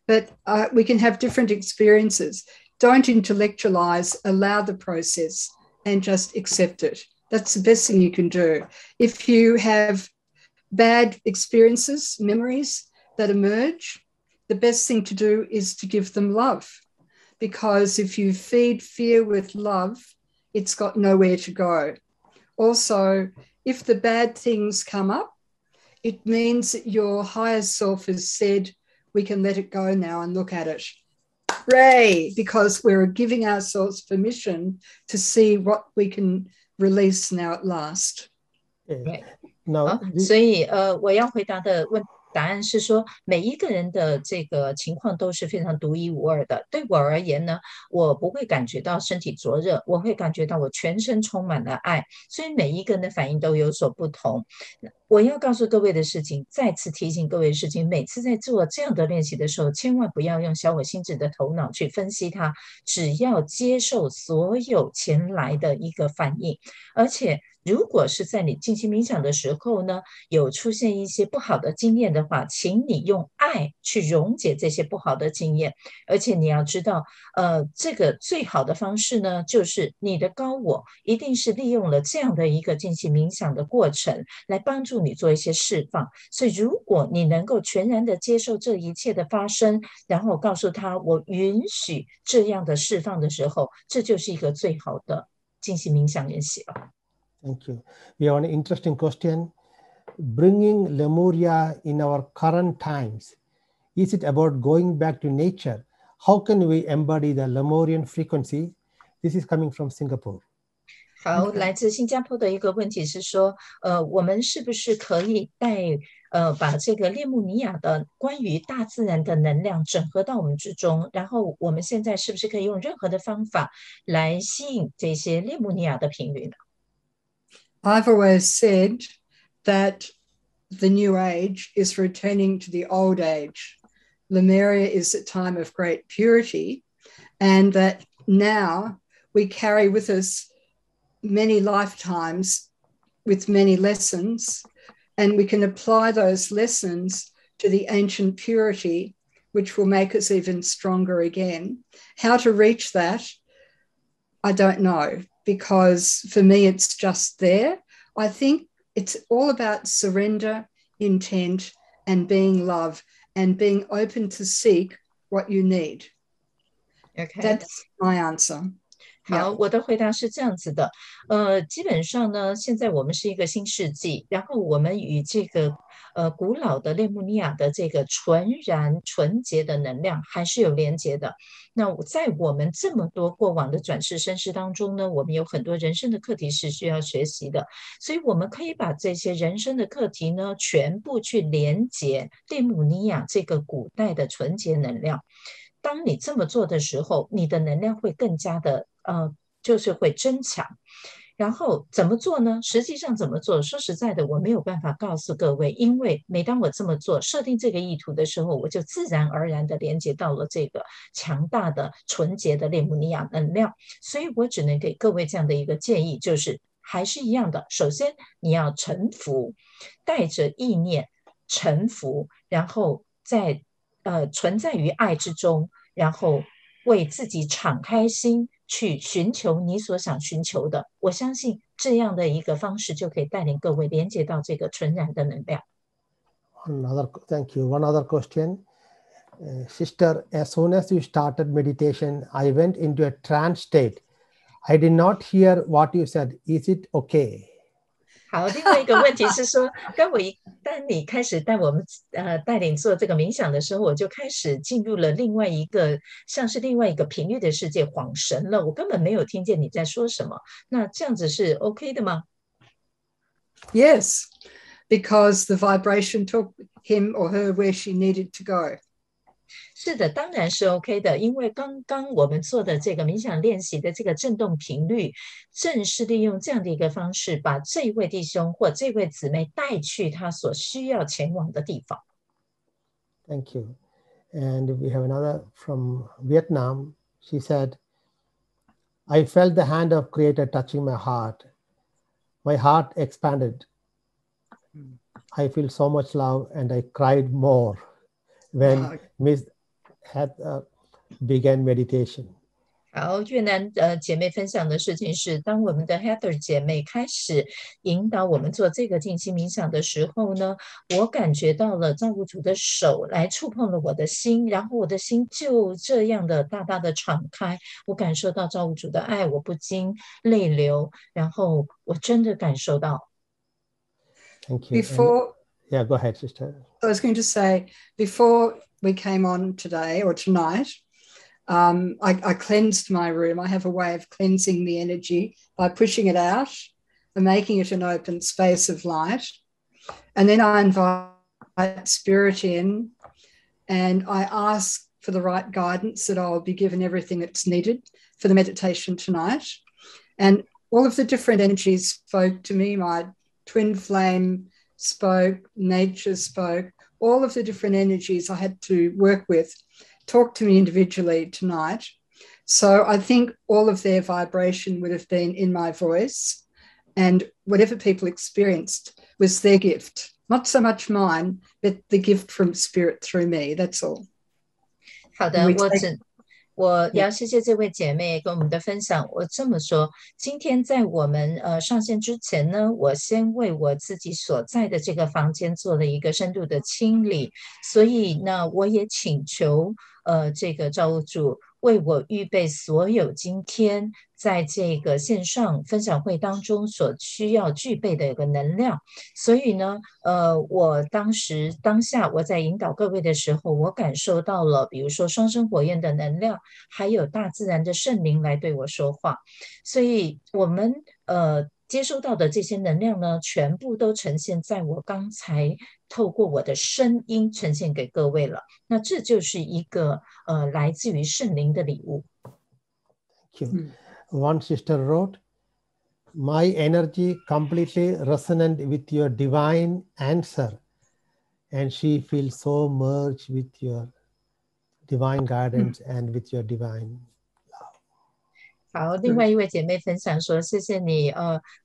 But we can have different experiences. Don't intellectualize, allow the process. And just accept it. That's the best thing you can do. If you have bad experiences, memories that emerge, the best thing to do is to give them love. Because if you feed fear with love, it's got nowhere to go. Also, if the bad things come up, it means that your higher self has said, we can let it go now and look at it. Hooray, because we're giving ourselves permission to see what we can release now at last. Right. 所以我要回答的答案是说，每一个人的这个情况都是非常独一无二的。对我而言呢，我不会感觉到身体灼热，我会感觉到我全身充满了爱，所以每一个人的反应都有所不同。我要告诉各位的事情，再次提醒各位的事情，每次在做这样的练习的时候，千万不要用小我心智的头脑去分析它，只要接受所有前来的一个反应。而且如果是在你进行冥想的时候呢，有出现一些不好的经验的话，请你用爱去溶解这些不好的经验。而且你要知道，这个最好的方式呢，就是你的高我一定是利用了这样的一个进行冥想的过程，来帮助你做一些释放。所以如果你能够全然的接受这一切的发生，然后告诉他我允许这样的释放的时候，这就是一个最好的进行冥想练习了。Thank you. We have an interesting question. Bringing Lemuria in our current times, is it about going back to nature? How can we embody the Lemurian frequency? This is coming from Singapore. 好，来自新加坡的一个问题是说，我们是不是可以把这个列穆尼亚的关于大自然的能量整合到我们之中，然后我们现在是不是可以用任何的方法来吸引这些列穆尼亚的频率呢？ I've always said that the new age is returning to the old age. Lemuria is a time of great purity, and that now we carry with us many lifetimes with many lessons, and we can apply those lessons to the ancient purity, which will make us even stronger again. How to reach that, I don't know, because for me it's just there. I think it's all about surrender, intent, and being love, and being open to seek what you need. Okay. That's my answer. 好，我的回答是这样子的，基本上呢，现在我们是一个新世纪，然后我们与这个古老的列穆尼亚的这个纯然纯洁的能量还是有连接的。那在我们这么多过往的转世生世当中呢，我们有很多人生的课题是需要学习的，所以我们可以把这些人生的课题呢，全部去连接列穆尼亚这个古代的纯洁能量。当你这么做的时候，你的能量会更加的就是会增强。然后怎么做呢？实际上怎么做？说实在的，我没有办法告诉各位，因为每当我这么做，设定这个意图的时候，我就自然而然的连接到了这个强大的纯洁的列穆尼亚能量，所以我只能给各位这样的一个建议，就是还是一样的，首先你要臣服，带着意念臣服，然后在存在于爱之中，然后为自己敞开心去寻求你所想寻求的。我相信这样的一个方式就可以带领各位连接到这个纯然的能量。Thank you. One other question. Sister, as soon as you started meditation, I went into a trance state. I did not hear what you said. Is it okay? 好，另外一个问题是说，当你开始带我们带领做这个冥想的时候，我就开始进入了另外一个像是另外一个频率的世界，恍神了，我根本没有听见你在说什么。那这样子是 OK 的吗？ Yes, because the vibration took him or her where she needed to go. 是的，当然是 OK 的，因为刚刚我们做的这个冥想练习的这个振动频率，正是利用这样的一个方式，把这位弟兄或这位姊妹带去他所需要前往的地方。Thank you. And we have another from Vietnam. She said, I felt the hand of Creator touching my heart. My heart expanded. I feel so much love and I cried more when Miss Heather began meditation. 好，越南姐妹分享的事情是，当我们的 Heather 姐妹开始引导我们做这个静心冥想的时候呢，我感觉到了造物主的手来触碰了我的心，然后我的心就这样的大大的敞开，我感受到造物主的爱，我不禁泪流，然后我真的感受到。Thank you. Yeah, go ahead, sister. I was going to say, before we came on today or tonight, I cleansed my room. I have a way of cleansing the energy by pushing it out and making it an open space of light. And then I invite spirit in and I ask for the right guidance that I'll be given everything that's needed for the meditation tonight. And all of the different energies spoke to me. My twin flame spoke, nature spoke, all of the different energies I had to work with talked to me individually tonight. So I think all of their vibration would have been in my voice, and whatever people experienced was their gift. Not so much mine, but the gift from spirit through me. That's all. 好的，我要谢谢这位姐妹跟我们的分享。我这么说，今天在我们上线之前呢，我先为我自己所在的这个房间做了一个深度的清理，所以呢，我也请求这个造物主为我预备所有今天在这个线上分享会当中所需要具备的一个能量。所以呢，我当下我在引导各位的时候，我感受到了，比如说双生火焰的能量，还有大自然的圣灵来对我说话。所以我们接收到的这些能量呢，全部都呈现在我刚才透过我的声音呈现给各位了。那这就是一个来自于圣灵的礼物。Thank you. One sister wrote, "My energy completely resonant with your divine answer, and she feels so merged with your divine guidance and with your divine." 好，另外一位姐妹分享说：“谢谢你，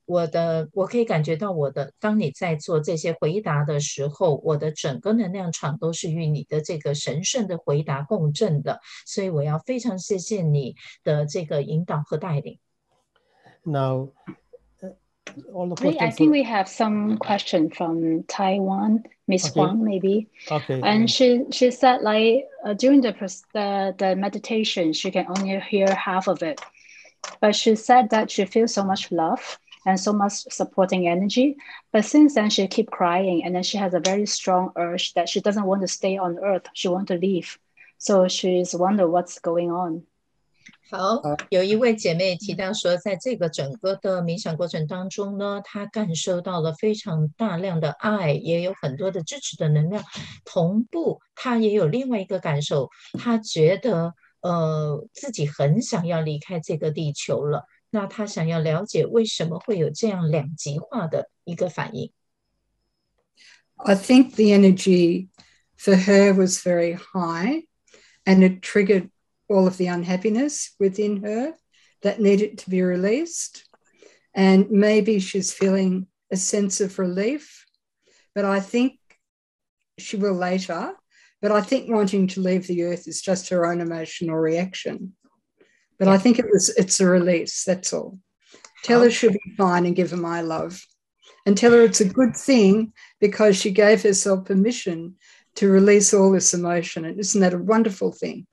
我可以感觉到当你在做这些回答的时候，我的整个能量场都是与你的这个神圣的回答共振的，所以我要非常谢谢你的这个引导和带领。” Now, all the questions. I think we have some question from Taiwan, Miss Huang, maybe. Okay. And she said like during the meditation, she can only hear half of it. But she said that she feels so much love and so much supporting energy. But since then, she keep crying. And then she has a very strong urge that she doesn't want to stay on earth. She wants to leave. So she's wonder what's going on. 好，有一位姐妹提到说，在这个整个的冥想过程当中呢，她感受到了非常大量的爱，也有很多的支持的能量。同步，她也有另外一个感受，她觉得自己很想要离开这个地球了。那她想要了解为什么会有这样两极化的一个反应。I think the energy for her was very high, and it triggered all of the unhappiness within her that needed to be released. And maybe she's feeling a sense of relief, but I think she will later. But I think wanting to leave the earth is just her own emotional reaction. But I think it's a release, that's all. Tell her she'll be fine and give her my love. And tell her it's a good thing because she gave herself permission to release all this emotion. And isn't that a wonderful thing?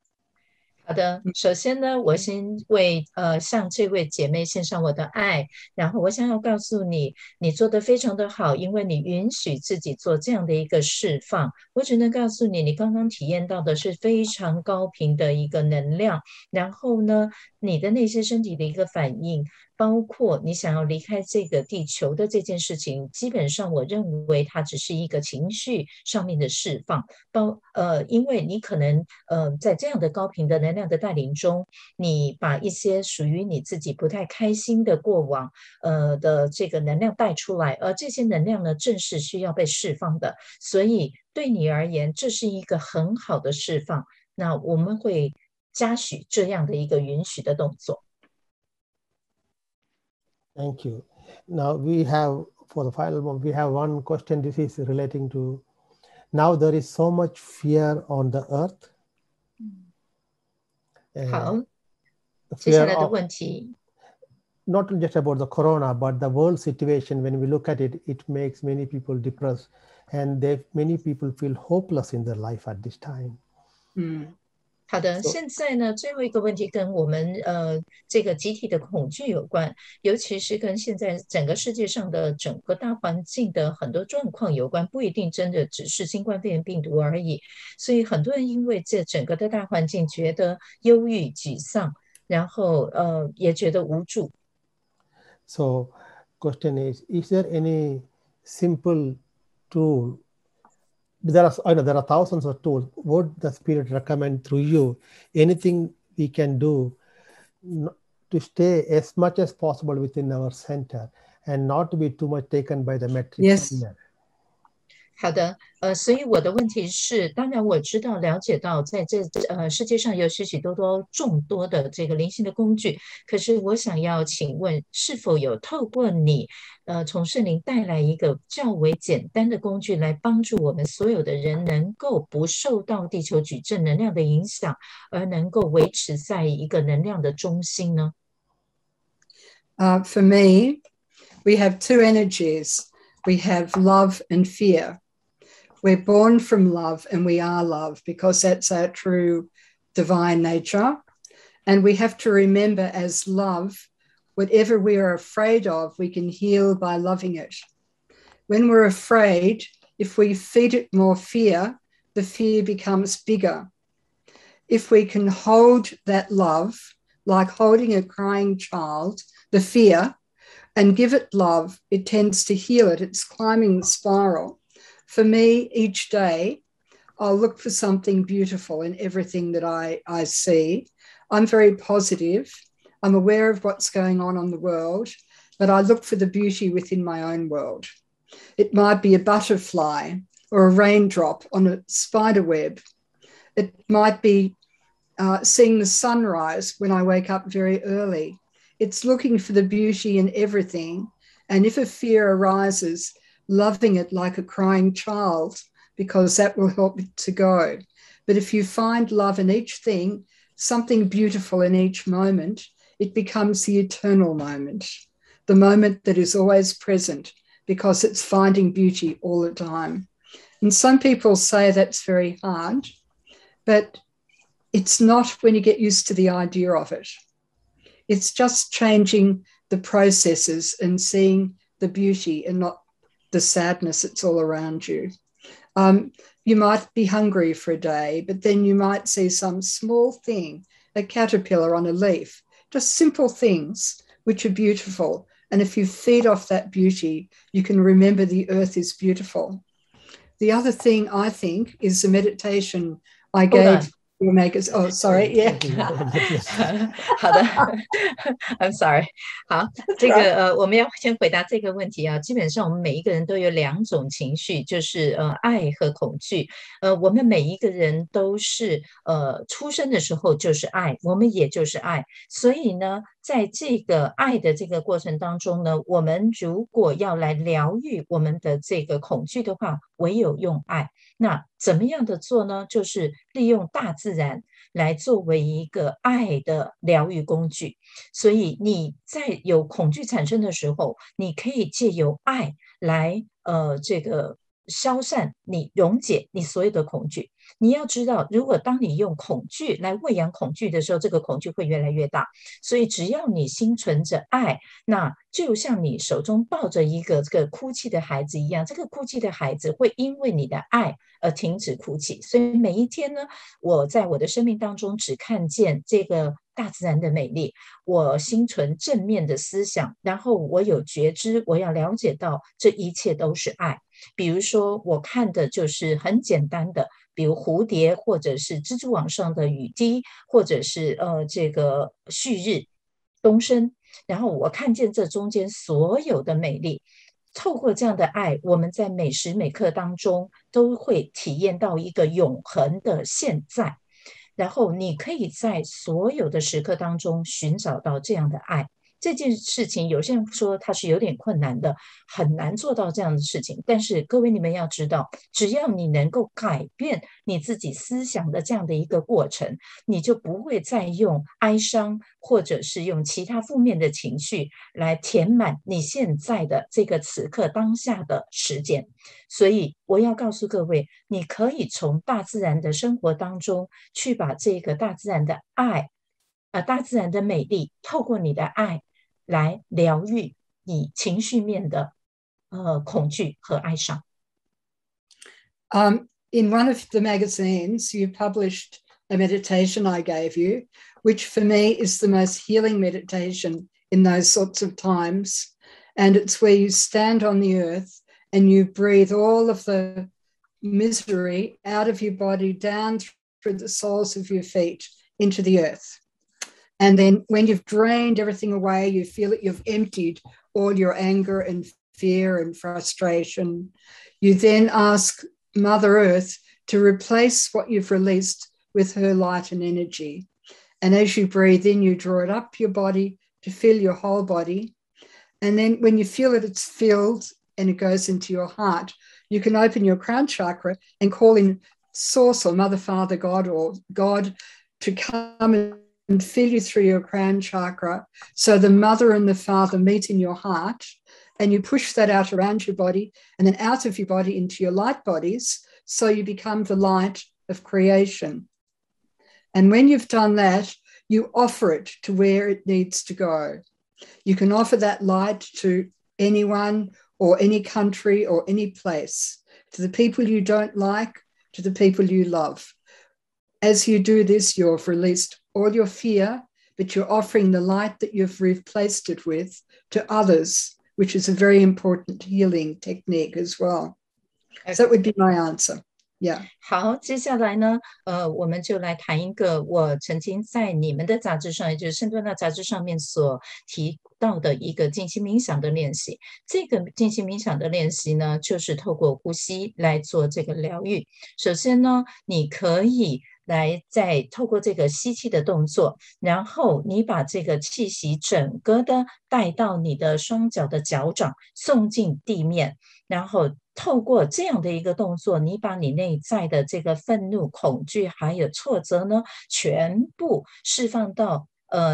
好的，首先呢，我先为向这位姐妹献上我的爱，然后我想要告诉你，你做得非常的好，因为你允许自己做这样的一个释放。我只能告诉你，你刚刚体验到的是非常高频的一个能量，然后呢，你的那些身体的一个反应，包括你想要离开这个地球的这件事情，基本上我认为它只是一个情绪上面的释放，因为你可能在这样的高频的能量的带领中，你把一些属于你自己不太开心的过往的这个能量带出来，而这些能量呢，正是需要被释放的，所以对你而言，这是一个很好的释放。那我们会嘉许这样的一个允许的动作。Thank you. Now we have, for the final one, we have one question. This is relating to, now there is so much fear on the earth. 好，接下来的问题。Not just about the corona, but the world situation. When we look at it, it makes many people depressed, and many people feel hopeless in their life at this time. 好的，现在呢，最后一个问题跟我们这个集体的恐惧有关，尤其是跟现在整个世界上的整个大环境的很多状况有关，不一定真的只是新冠肺炎病毒而已。所以很多人因为这整个的大环境觉得忧郁、沮丧，然后也觉得无助。So, question is there any simple tool? There are thousands of tools. Would the Spirit recommend through you anything we can do to stay as much as possible within our center and not to be too much taken by the metrics? Yes. 好的，所以我的问题是，当然我知道了解到，在这世界上有许许多多众多的这个灵性的工具，可是我想要请问，是否有透过你从圣灵带来一个较为简单的工具，来帮助我们所有的人能够不受到地球矩阵能量的影响，而能够维持在一个能量的中心呢？For me, we have two energies. We have love and fear. We're born from love and we are love because that's our true divine nature. And we have to remember as love, whatever we are afraid of, we can heal by loving it. When we're afraid, if we feed it more fear, the fear becomes bigger. If we can hold that love, like holding a crying child, the fear, and give it love, it tends to heal it. It's climbing the spiral. For me, each day, I'll look for something beautiful in everything that I see. I'm very positive. I'm aware of what's going on the world, but I look for the beauty within my own world. It might be a butterfly or a raindrop on a spider web. It might be seeing the sunrise when I wake up very early. It's looking for the beauty in everything. And if a fear arises, loving it like a crying child, because that will help it to go. But if you find love in each thing, something beautiful in each moment, it becomes the eternal moment, the moment that is always present because it's finding beauty all the time. And some people say that's very hard, but it's not when you get used to the idea of it. It's just changing the processes and seeing the beauty and not the sadness that's all around you. You might be hungry for a day, but then you might see some small thing, a caterpillar on a leaf, just simple things which are beautiful. And if you feed off that beauty, you can remember the earth is beautiful. The other thing I think is the meditation I gave your makers. Oh, sorry. Yeah. 好的I'm sorry 好这个我们要先回答这个问题啊基本上我们每一个人都有两种情绪就是爱和恐惧我们每一个人都是出生的时候就是爱我们也就是爱所以呢在这个爱的这个过程当中呢我们如果要来疗愈我们的这个恐惧的话唯有用爱那怎么样的做呢就是利用大自然来作为一个爱的疗愈工具所以你在有恐惧产生的时候你可以借由爱来这个消散你溶解你所有的恐惧你要知道如果当你用恐惧来喂养恐惧的时候这个恐惧会越来越大所以只要你心存着爱那就像你手中抱着一个这个哭泣的孩子一样这个哭泣的孩子会因为你的爱而停止哭泣所以每一天呢我在我的生命当中只看见这个大自然的美丽我心存正面的思想然后我有觉知我要了解到这一切都是爱比如说我看的就是很简单的比如蝴蝶或者是蜘蛛网上的雨滴或者是这个旭日东升然后我看见这中间所有的美丽透过这样的爱我们在每时每刻当中都会体验到一个永恒的现在然后你可以在所有的时刻当中寻找到这样的爱这件事情有些人说它是有点困难的很难做到这样的事情但是各位你们要知道只要你能够改变你自己思想的这样的一个过程你就不会再用哀伤或者是用其他负面的情绪来填满你现在的这个此刻当下的时间所以我要告诉各位你可以从大自然的生活当中去把这个大自然的爱大自然的美丽透过你的爱来疗愈你情绪面的恐惧和哀伤。In one of the magazines, you published a meditation I gave you, which for me is the most healing meditation in those sorts of times. And it's where you stand on the earth and you breathe all of the misery out of your body down through the soles of your feet into the earth. And then when you've drained everything away, you feel that you've emptied all your anger and fear and frustration. You then ask Mother Earth to replace what you've released with her light and energy. And as you breathe in, you draw it up your body to fill your whole body. And then when you feel it, it's filled and it goes into your heart. You can open your crown chakra and call in Source or Mother, Father, God, or God to come and fill you through your crown chakra. So the Mother and the Father meet in your heart, and you push that out around your body and then out of your body into your light bodies. So you become the light of creation. And when you've done that, you offer it to where it needs to go. You can offer that light to anyone or any country or any place, to the people you don't like, to the people you love. As you do this, you've released all your fear, but you're offering the light that you've replaced it with to others, which is a very important healing technique as well. Okay. So that would be my answer. Yeah. 好，接下来呢，我们就来谈一个我曾经在你们的杂志上，也就是圣多纳杂志上面所提到的一个静心冥想的练习。这个静心冥想的练习呢，就是透过呼吸来做这个疗愈。首先呢，你可以来再透过这个吸气的动作，然后你把这个气息整个的带到你的双脚的脚掌，送进地面，然后透过这样的一个动作，你把你内在的这个愤怒、恐惧还有挫折呢，全部释放到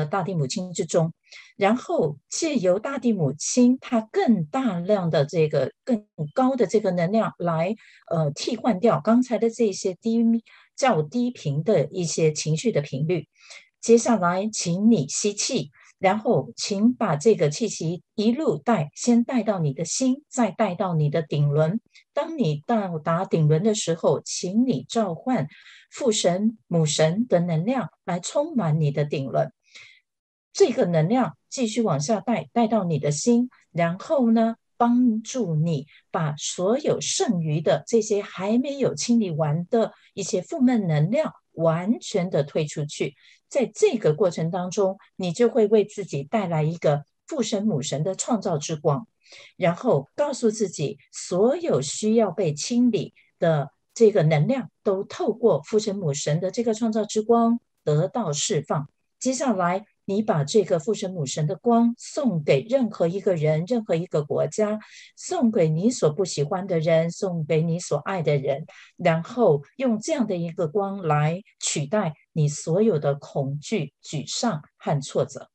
大地母亲之中，然后借由大地母亲它更大量的这个更高的这个能量来替换掉刚才的这些较低频的一些情绪的频率。接下来请你吸气，然后请把这个气息一路先带到你的心，再带到你的顶轮。当你到达顶轮的时候，请你召唤父神、母神的能量来充满你的顶轮。这个能量继续往下带到你的心，然后呢，帮助你把所有剩余的这些还没有清理完的一些负面能量完全的推出去。在这个过程当中，你就会为自己带来一个父神母神的创造之光，然后告诉自己所有需要被清理的这个能量都透过父神母神的这个创造之光得到释放。接下来你把这个父神母神的光送给任何一个人、任何一个国家，送给你所不喜欢的人，送给你所爱的人，然后用这样的一个光来取代你所有的恐惧、沮丧和挫折。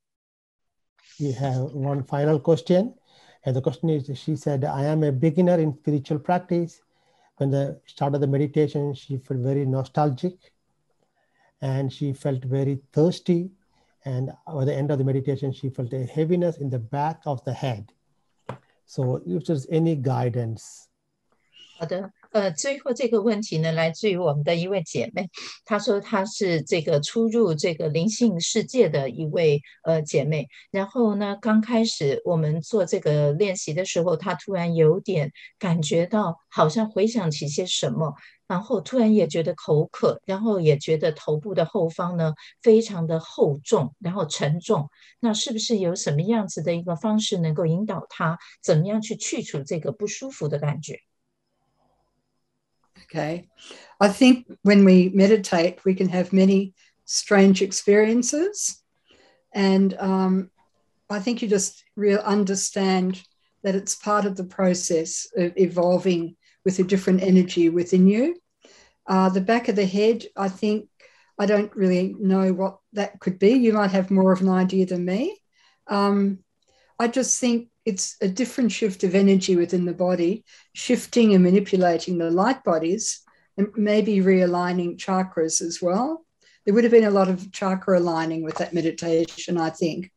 We have one final question, and the question is, she said, I am a beginner in spiritual practice. When the start of the meditation, she felt very nostalgic and she felt very thirsty. And at the end of the meditation, she felt a heaviness in the back of the head. So if there's any guidance. 好的，最后这个问题呢，来自于我们的一位姐妹，她说她是这个初入这个灵性世界的一位姐妹，然后呢，刚开始我们做这个练习的时候，她突然有点感觉到好像回想起些什么，然后突然也觉得口渴，然后也觉得头部的后方呢非常的厚重，然后沉重。那是不是有什么样子的一个方式能够引导她怎么样去去除这个不舒服的感觉？ Okay. I think when we meditate, we can have many strange experiences. And I think you just understand that it's part of the process of evolving with a different energy within you. The back of the head, I think, I don't really know what that could be. You might have more of an idea than me. I just think it's a different shift of energy within the body, shifting and manipulating the light bodies and maybe realigning chakras as well. There would have been a lot of chakra aligning with that meditation, I think.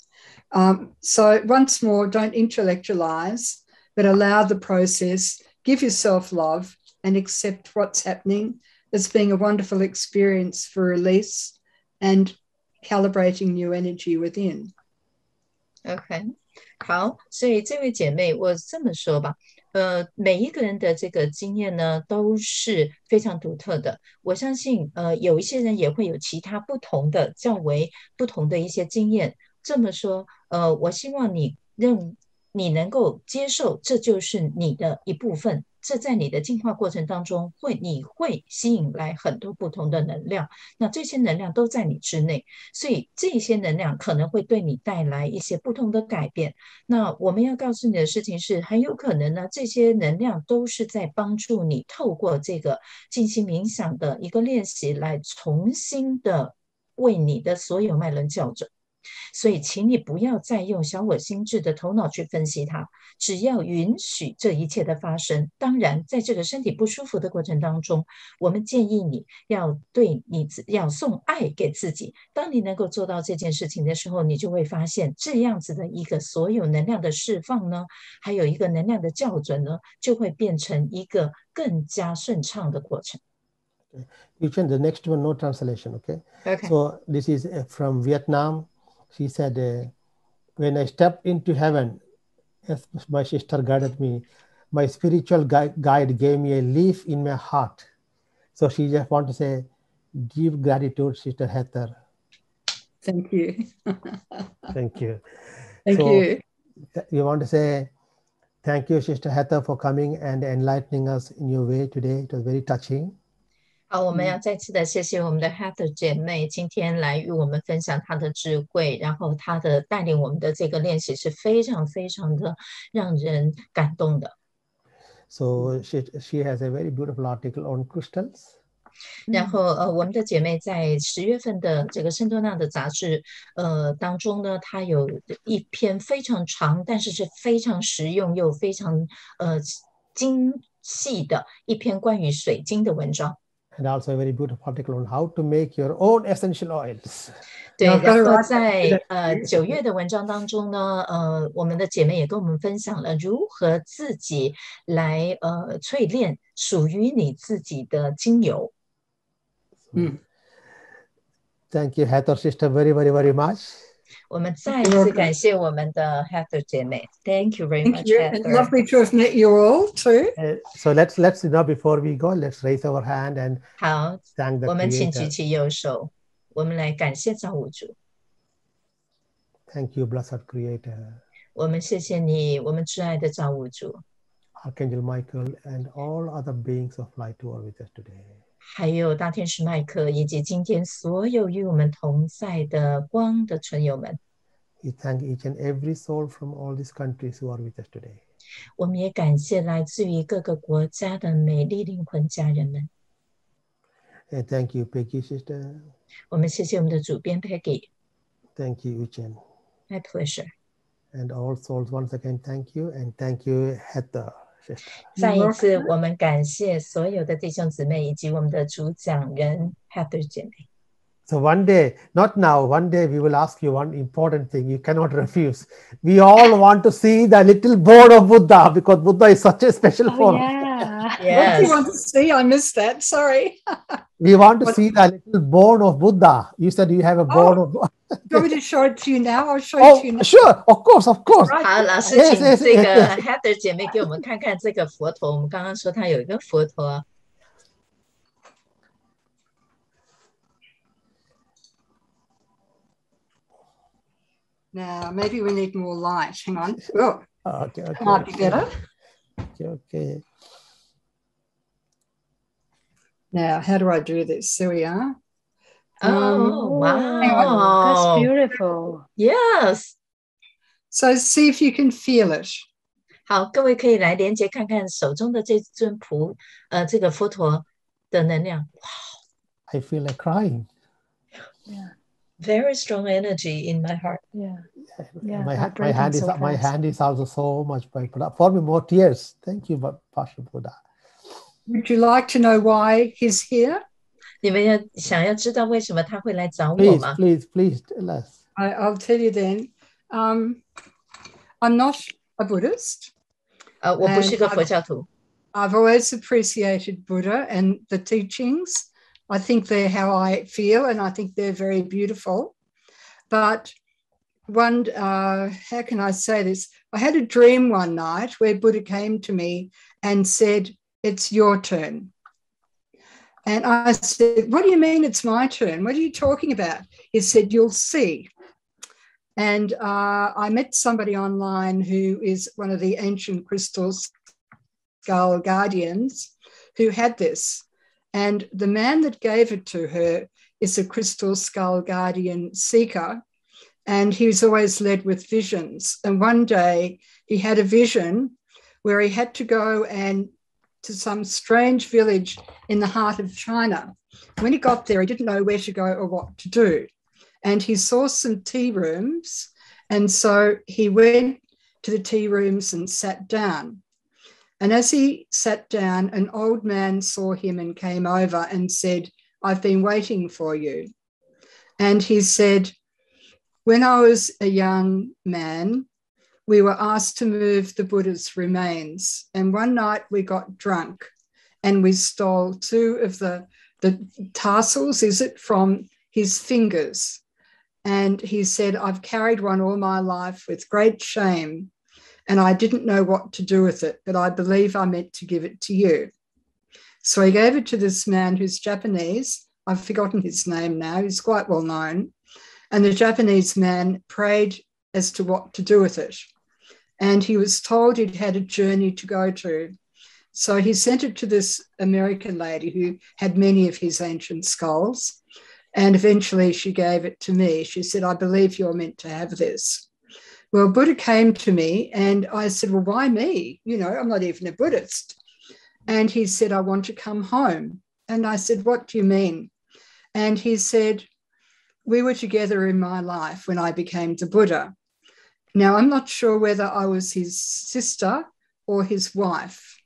So once more, don't intellectualize, but allow the process, give yourself love and accept what's happening as being a wonderful experience for release and calibrating new energy within. Okay. 好，所以这位姐妹，我这么说吧，每一个人的这个经验呢，都是非常独特的。我相信，有一些人也会有其他不同的、较为不同的一些经验。这么说，我希望你能够接受，这就是你的一部分，这在你的进化过程当中你会吸引来很多不同的能量，那这些能量都在你之内，所以这些能量可能会对你带来一些不同的改变。那我们要告诉你的事情是，很有可能呢，这些能量都是在帮助你透过这个静心冥想的一个练习来重新的为你的所有脉轮校准。所以请你不要再用小我心智的头脑去分析它，只要允许这一切的发生。当然在这个身体不舒服的过程当中，我们建议你要要送爱给自己。当你能够做到这件事情的时候，你就会发现这样子的一个所有能量的释放呢，还有一个能量的校准呢，就会变成一个更加顺畅的过程。You change the next one, no translation, okay? Okay. So this is from Vietnam. She said, when I stepped into heaven, as my sister guided me, my spiritual guide gave me a leaf in my heart. So she just want to say, give gratitude, Sister Heather. Thank you. Thank you. Thank you. You want to say, thank you, Sister Heather, for coming and enlightening us in your way today. It was very touching. 好，我们要再次的谢谢我们的 Heather 姐妹今天来与我们分享她的智慧，然后她的带领我们的这个练习是非常非常的让人感动的。So she has a very beautiful article on crystals. 然后我们的姐妹在10月份的这个圣多纳的杂志当中呢，她有一篇非常长，但是是非常实用又非常精细的一篇关于水晶的文章。And also a very beautiful article on how to make your own essential oils. 对，然后在9月的文章当中呢，我们的姐妹也跟我们分享了如何自己来淬炼属于你自己的精油。Thank you, Heather sister, very, very, very much. 我们再次感谢我们的 Heather 姐妹。Thank you very much, Heather. It's lovely to have met you all too. So let's before we go, let's raise our hand and 好， thank the 我们请举 Creator. 起右手，我们来感谢造物主。Thank you, blessed Creator. 我们谢谢你，我们挚爱的造物主。 Archangel Michael and all other beings of light who are with us today. 还有大天使麦克以及今天所有与我们同在的光的存友们。 We thank each and every soul from all these countries who are with us today. 我们也感谢来自于各个国家的美丽灵魂家人们。 And thank you, Peggy sister. 我们谢谢我们的主编 Peggy。 Thank you, Uchen. My pleasure. And all souls, once again, thank you. And thank you, Heather sister. 再一次，我们感谢所有的弟兄姊妹以及我们的主讲人 Heather 姐妹。 So one day, not now, one day we will ask you one important thing you cannot refuse. We all want to see the little board of Buddha because Buddha is such a special form. Yeah. What do you want to see? I missed that. Sorry. We want to see the little board of Buddha. You said you have a board of Buddha. Do you want me to show it to you now? I'll show it to you now. Sure, of course, of course. 好，老师， Yes, 请 yes, 这个 yes, yes. Heather 姐妹给我们看看这个佛陀。我们刚刚说她有一个佛陀。 Now, maybe we need more light. Hang on. Oh, Okay. might be better. Okay. Now, how do I do this? There we are. Oh, wow. That's beautiful. Yes. So see if you can feel it. 好，各位可以来连接看看手中的这尊这个佛陀的能量。 I feel like crying. Yeah. Very strong energy in my heart. Yeah. My vibrating hand is so my fast. hand is also so much bright. For me, more tears. Thank you, Pastor Buddha. Would you like to know why he's here? 你们想要知道为什么他会来找我 Please, 吗？ please tell us. I'll tell you then. I'm not a Buddhist. 我不是个佛教徒。 I've always appreciated Buddha and the teachings. I think they're how I feel, and I think they're very beautiful. But how can I say this? I had a dream one night where Buddha came to me and said, "It's your turn." And I said, "What do you mean it's my turn? What are you talking about?" He said, "You'll see." And I met somebody online who is one of the ancient crystals skull guardians who had this. And the man that gave it to her is a crystal skull guardian seeker. And he was always led with visions. And one day he had a vision where he had to go and to some strange village in the heart of China. When he got there, he didn't know where to go or what to do. And he saw some tea rooms. And so he went to the tea rooms and sat down. And as he sat down, an old man saw him and came over and said, "I've been waiting for you." And he said, "When I was a young man, we were asked to move the Buddha's remains. And one night we got drunk and we stole two of the tassels, from his fingers. And he said, I've carried one all my life with great shame, and I didn't know what to do with it, but I believe I meant to give it to you." So he gave it to this man who's Japanese. I've forgotten his name now. He's quite well known. And the Japanese man prayed as to what to do with it. And he was told he'd had a journey to go to. So he sent it to this American lady who had many of his ancient skulls. And eventually she gave it to me. She said, "I believe you're meant to have this." Well, Buddha came to me and I said, "Well, why me? You know, I'm not even a Buddhist." And he said, "I want to come home." And I said, "What do you mean?" And he said, "We were together in my life when I became the Buddha. Now, I'm not sure whether I was his sister or his wife.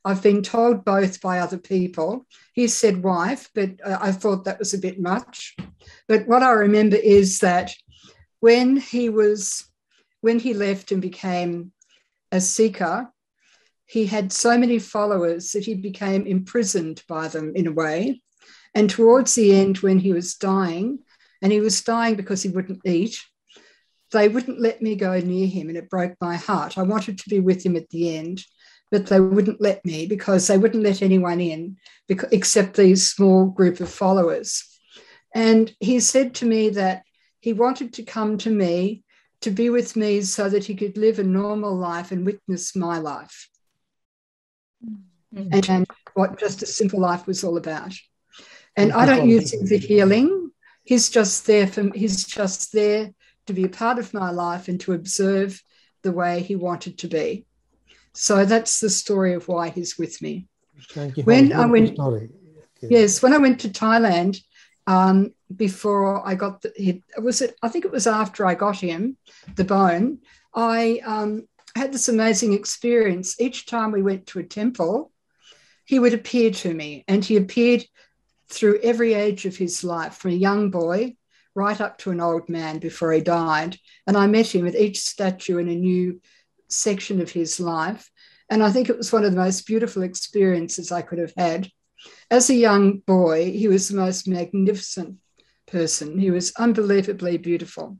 I've been told both by other people." He said wife, but I thought that was a bit much. But what I remember is that when he left and became a seeker, he had so many followers that he became imprisoned by them in a way. And towards the end, when he was dying, and he was dying because he wouldn't eat, they wouldn't let me go near him, and it broke my heart. I wanted to be with him at the end, but they wouldn't let me because they wouldn't let anyone in except these small group of followers. And he said to me that he wanted to come to me, to be with me so that he could live a normal life and witness my life. Mm-hmm. And what just a simple life was all about. And I don't use him for healing. He's just there to be a part of my life and to observe the way he wanted to be. So that's the story of why he's with me. Thank you. When I went, story. Okay. Yes, when I went to Thailand, before I got I think it was after I got him, the bone, I had this amazing experience. Each time we went to a temple, he would appear to me, and he appeared through every age of his life, from a young boy right up to an old man before he died. And I met him at each statue in a new section of his life. And I think it was one of the most beautiful experiences I could have had. As a young boy, he was the most magnificent person. He was unbelievably beautiful.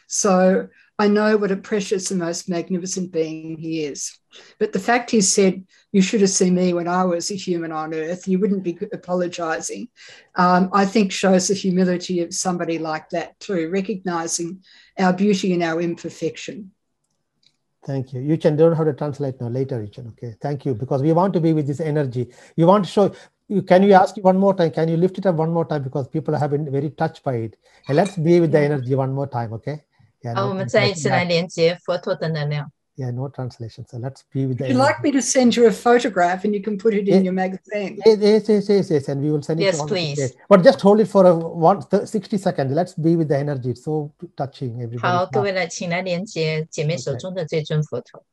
So I know what a precious and most magnificent being he is. But the fact he said, "You should have seen me when I was a human on earth, you wouldn't be apologising," I think shows the humility of somebody like that too, recognising our beauty and our imperfection. Thank you. You don't have to translate now. Later, you can. Okay. Thank you. Because we want to be with this energy. You want to show. Can you ask one more time? Can you lift it up one more time? Because people have been very touched by it. And let's be with the energy one more time. Okay. Yeah. 好，我们再一次来连接佛陀的能量。Yeah, no translation. So let's be with the energy. Would you like me to send you a photograph and you can put it in your magazine? Yes. And we will send it. Yes, please. But just hold it for 60 seconds. Let's be with the energy. It's so touching. Everybody. 好，各位请来连接姐妹手中的这尊佛陀。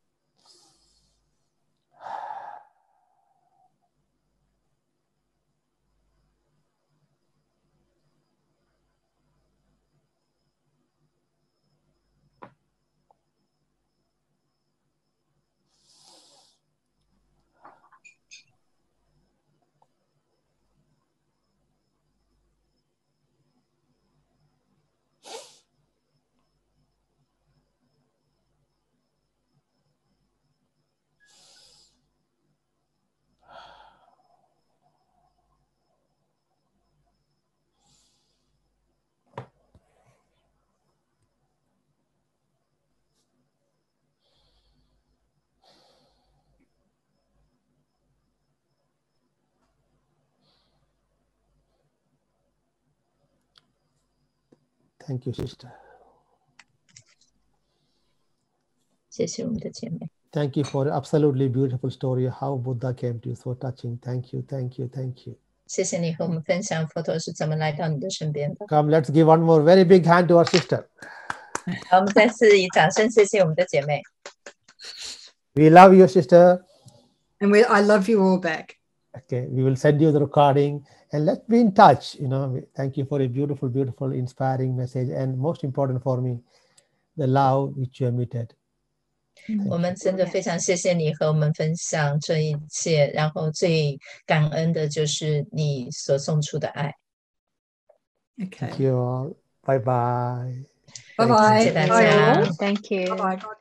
Thank you, sister. 谢谢我们的姐妹。 Thank you for an absolutely beautiful story how Buddha came to you. So touching. Thank you, thank you, thank you. 谢谢你和我们分享佛陀是怎么来到你的身边的。 Come, let's give one more very big hand to our sister. 好，我们再次以掌声谢谢我们的姐妹。 We love you, sister. And I love you all back. Okay, we will send you the recording and let's be in touch. You know, thank you for a beautiful, beautiful, inspiring message, and most important for me, the love which you emitted. 我们真的非常谢谢你和我们分享这一切，然后最感恩的就是你所送出的爱。 Okay. Thank you all. Bye bye. Bye bye. 谢谢大 Bye 家 all. Thank you. Bye bye.